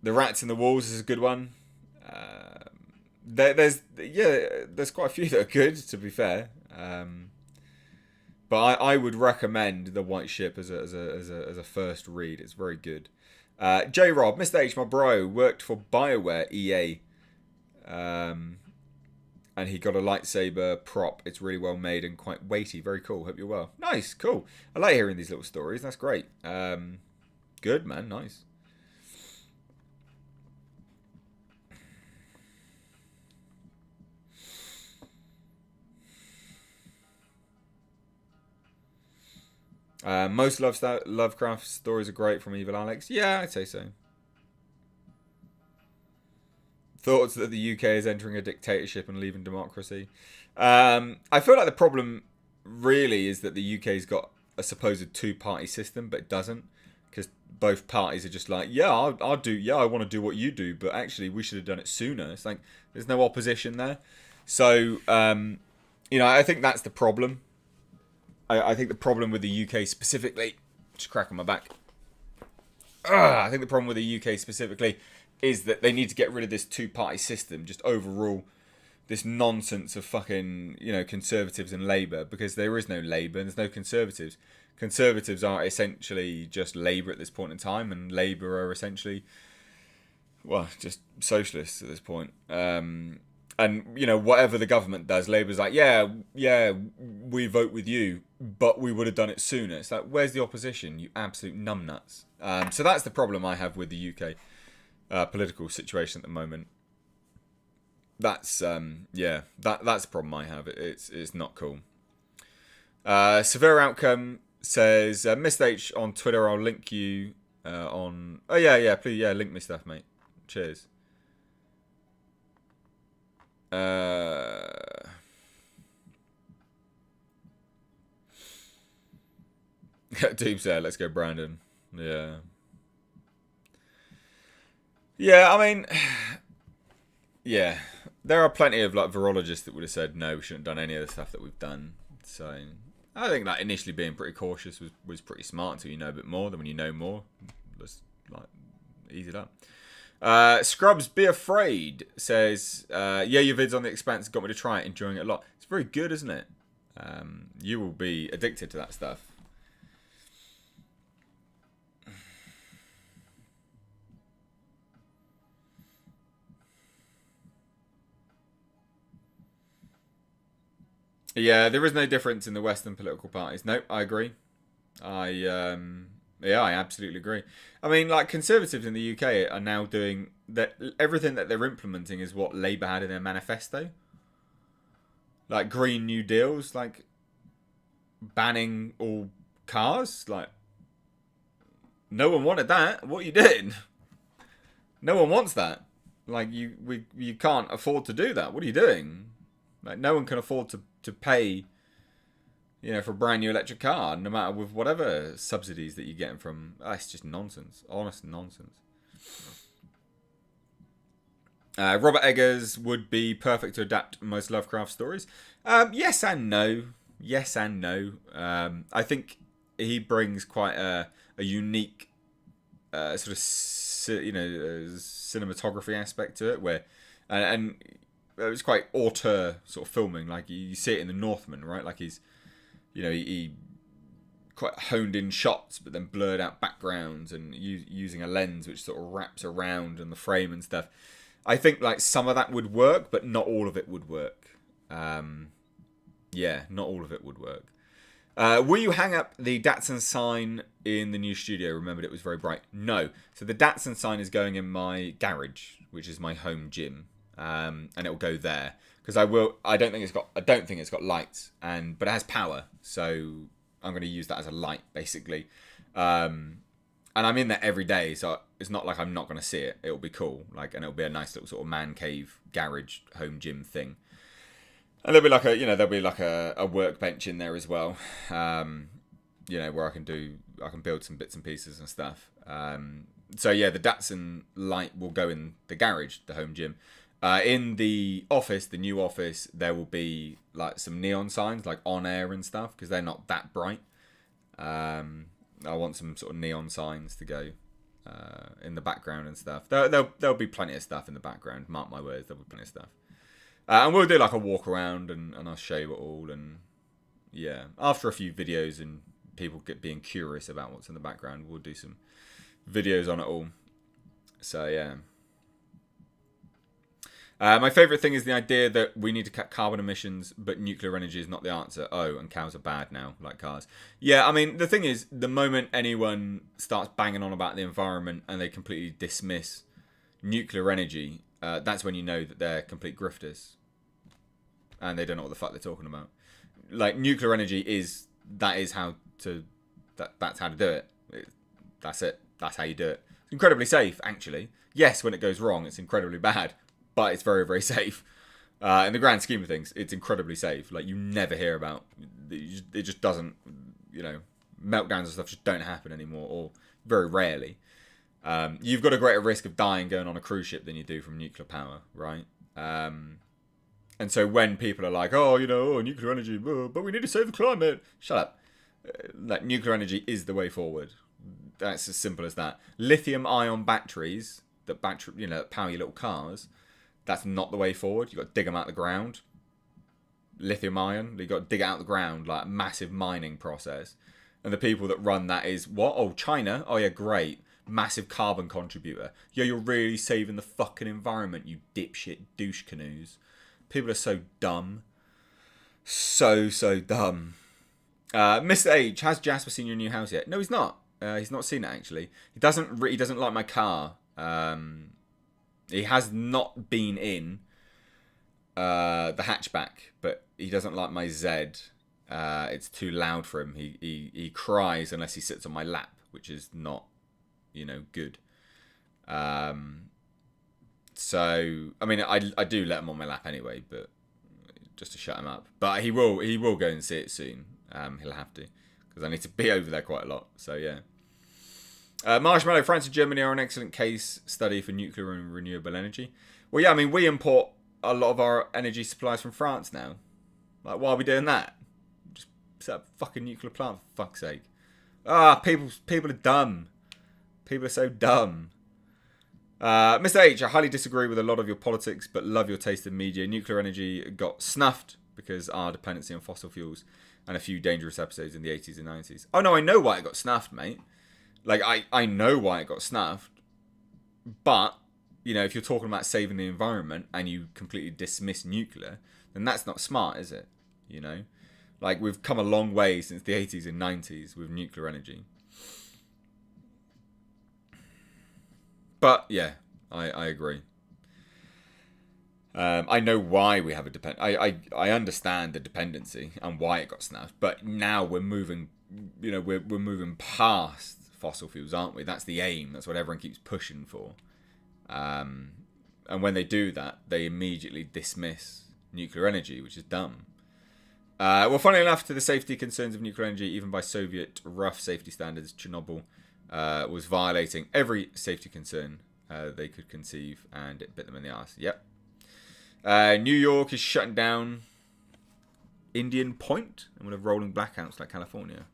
Rats and the Wolves is a good one. There's quite a few that are good, to be fair. But I would recommend The White Ship as a first read. It's very good. J Rob, Mr. H, my bro, worked for BioWare EA. And he got a lightsaber prop. It's really well made and quite weighty. Very cool. Hope you're well. Nice, cool. I like hearing these little stories. That's great. Good, man. Nice. Most Lovecraft stories are great from Evil Alex. Yeah, I'd say so. Thoughts that the UK is entering a dictatorship and leaving democracy. I feel like the problem really is that the UK's got a supposed two-party system, but it doesn't, because both parties are just like, yeah, I'll do, yeah, I want to do what you do, but actually we should have done it sooner. It's like there's no opposition there. So I think that's the problem. I think the problem with the UK specifically, just cracking my back. I think the problem with the UK specifically is that they need to get rid of this two-party system, just overrule this nonsense of fucking, Conservatives and Labour, because there is no Labour and there's no Conservatives. Conservatives are essentially just Labour at this point in time, and Labour are essentially, well, just socialists at this point. And, whatever the government does, Labour's like, yeah, we vote with you, but we would have done it sooner. It's like, where's the opposition, you absolute numbnuts? So that's the problem I have with the UK political situation at the moment. That's that's the problem I have. It's not cool. Severe Outcome says, Mr. H on Twitter, I'll link you on. Oh yeah, please, link me stuff, mate. Cheers. Deep said, let's go, Brandon. Yeah. Yeah, I mean, yeah, there are plenty of virologists that would have said no, we shouldn't have done any of the stuff that we've done. So I think that initially being pretty cautious was pretty smart until you know a bit more. Then when you know more, let's ease it up. Scrubs Be Afraid says, your vids on The Expanse got me to try it, enjoying it a lot. It's very good, isn't it? You will be addicted to that stuff. Yeah, there is no difference in the Western political parties. Nope, I agree. I absolutely agree. I mean, Conservatives in the UK are now doing that. Everything that they're implementing is what Labour had in their manifesto. Green New Deals, banning all cars. Like, no one wanted that. What are you doing? No one wants that. Like, you can't afford to do that. What are you doing? Like, no one can afford to pay, for a brand new electric car, no matter with whatever subsidies that you're getting from. It's just nonsense. Honest nonsense. Robert Eggers would be perfect to adapt most Lovecraft stories. Yes and no. Yes and no. I think he brings quite a unique sort of cinematography aspect to it, where and it was quite auteur sort of filming. Like you see it in The Northman, right? Like he quite honed in shots, but then blurred out backgrounds and using a lens which sort of wraps around in the frame and stuff. I think like some of that would work, but not all of it would work. Not all of it would work. Will you hang up the Datsun sign in the new studio? Remembered it was very bright. No. So the Datsun sign is going in my garage, which is my home gym, and it will go there because I don't think it's got lights, but it has power, so I'm going to use that as a light basically. And I'm in there every day, so it's not like I'm not going to see it. It'll be cool, and it'll be a nice little sort of man cave garage home gym thing. And there'll be like a workbench in there as well, where I can build some bits and pieces and stuff. The Datsun light will go in the garage, the home gym. In the office, the new office, there will be like some neon signs, like on air and stuff, because they're not that bright. I want some sort of neon signs to go in the background and stuff. There'll be plenty of stuff in the background. Mark my words, there'll be plenty of stuff. And we'll do like a walk around and I'll show you it all. And yeah, after a few videos and people being curious about what's in the background, we'll do some videos on it all. So yeah. My favourite thing is the idea that we need to cut carbon emissions, but nuclear energy is not the answer. Oh, and cows are bad now, like cars. Yeah, I mean, the thing is, the moment anyone starts banging on about the environment and they completely dismiss nuclear energy, that's when you know that they're complete grifters. And they don't know what the fuck they're talking about. Like, nuclear energy that's how to do it. That's it. That's how you do it. It's incredibly safe, actually. Yes, when it goes wrong, it's incredibly bad. But it's very, very safe. In the grand scheme of things, it's incredibly safe. Like, you never hear about... It just doesn't... meltdowns and stuff just don't happen anymore. Or very rarely. You've got a greater risk of dying going on a cruise ship than you do from nuclear power, right? And so when people are like, nuclear energy, but we need to save the climate. Shut up. Nuclear energy is the way forward. That's as simple as that. Lithium-ion batteries that power your little cars... That's not the way forward. You've got to dig them out of the ground. Lithium ion, you've got to dig it out of the ground, like a massive mining process. And the people that run that is, what? Oh, China? Oh, yeah, great. Massive carbon contributor. Yeah, you're really saving the fucking environment, you dipshit douche canoes. People are so dumb. So dumb. Mr. H, has Jasper seen your new house yet? No, he's not. He's not seen it, actually. He doesn't like my car. He has not been in the hatchback, but he doesn't like my Z. It's too loud for him. He cries unless he sits on my lap, which is not, good. So I mean, I do let him on my lap anyway, but just to shut him up. But he will go and see it soon. He'll have to, because I need to be over there quite a lot. So yeah. Marshmallow, France and Germany are an excellent case study for nuclear and renewable energy. Well, yeah, I mean, we import a lot of our energy supplies from France now. Like, why are we doing that? Just set up a fucking nuclear plant, for fuck's sake. People are dumb. People are so dumb. Mr. H, I highly disagree with a lot of your politics, but love your taste in media. Nuclear energy got snuffed because our dependency on fossil fuels and a few dangerous episodes in the 80s and 90s. Oh, no, I know why it got snuffed, mate. Like, I know why it got snuffed, but, if you're talking about saving the environment and you completely dismiss nuclear, then that's not smart, is it? Like, we've come a long way since the 80s and 90s with nuclear energy. But, yeah, I agree. I know why we have a I understand the dependency and why it got snapped, but now we're moving. We're moving past fossil fuels, aren't we? That's the aim. That's what everyone keeps pushing for. And when they do that, they immediately dismiss nuclear energy, which is dumb. Well, funnily enough, to the safety concerns of nuclear energy, even by Soviet rough safety standards, Chernobyl was violating every safety concern they could conceive, and it bit them in the arse. Yep. New York is shutting down Indian Point, and we'll have rolling blackouts like California.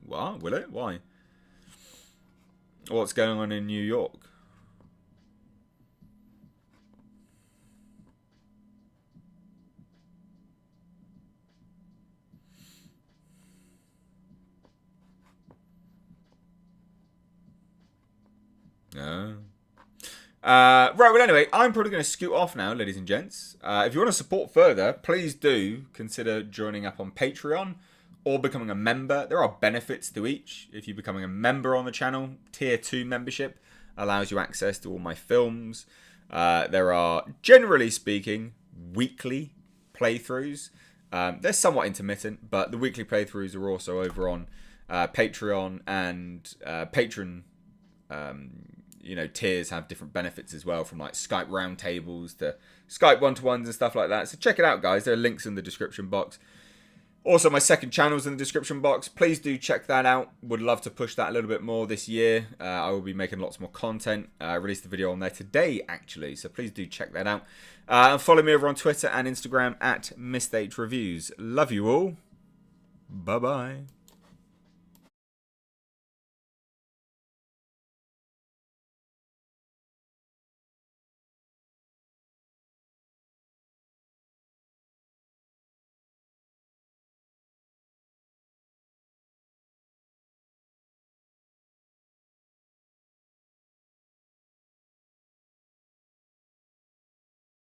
What? Will it? Why? What's going on in New York? No. Right, well, anyway, I'm probably going to scoot off now, ladies and gents. If you want to support further, please do consider joining up on Patreon or becoming a member. There are benefits to each. If you're becoming a member on the channel, Tier 2 membership allows you access to all my films. There are, generally speaking, weekly playthroughs. They're somewhat intermittent, but the weekly playthroughs are also over on Patreon, and patron tiers have different benefits as well, from like Skype roundtables to Skype one-to-ones and stuff like that. So check it out, guys. There are links in the description box. Also, my second channel's in the description box. Please do check that out. Would love to push that a little bit more this year. I will be making lots more content. I released a video on there today, actually. So please do check that out. And follow me over on Twitter and Instagram at MrHReviews. Love you all. Bye-bye.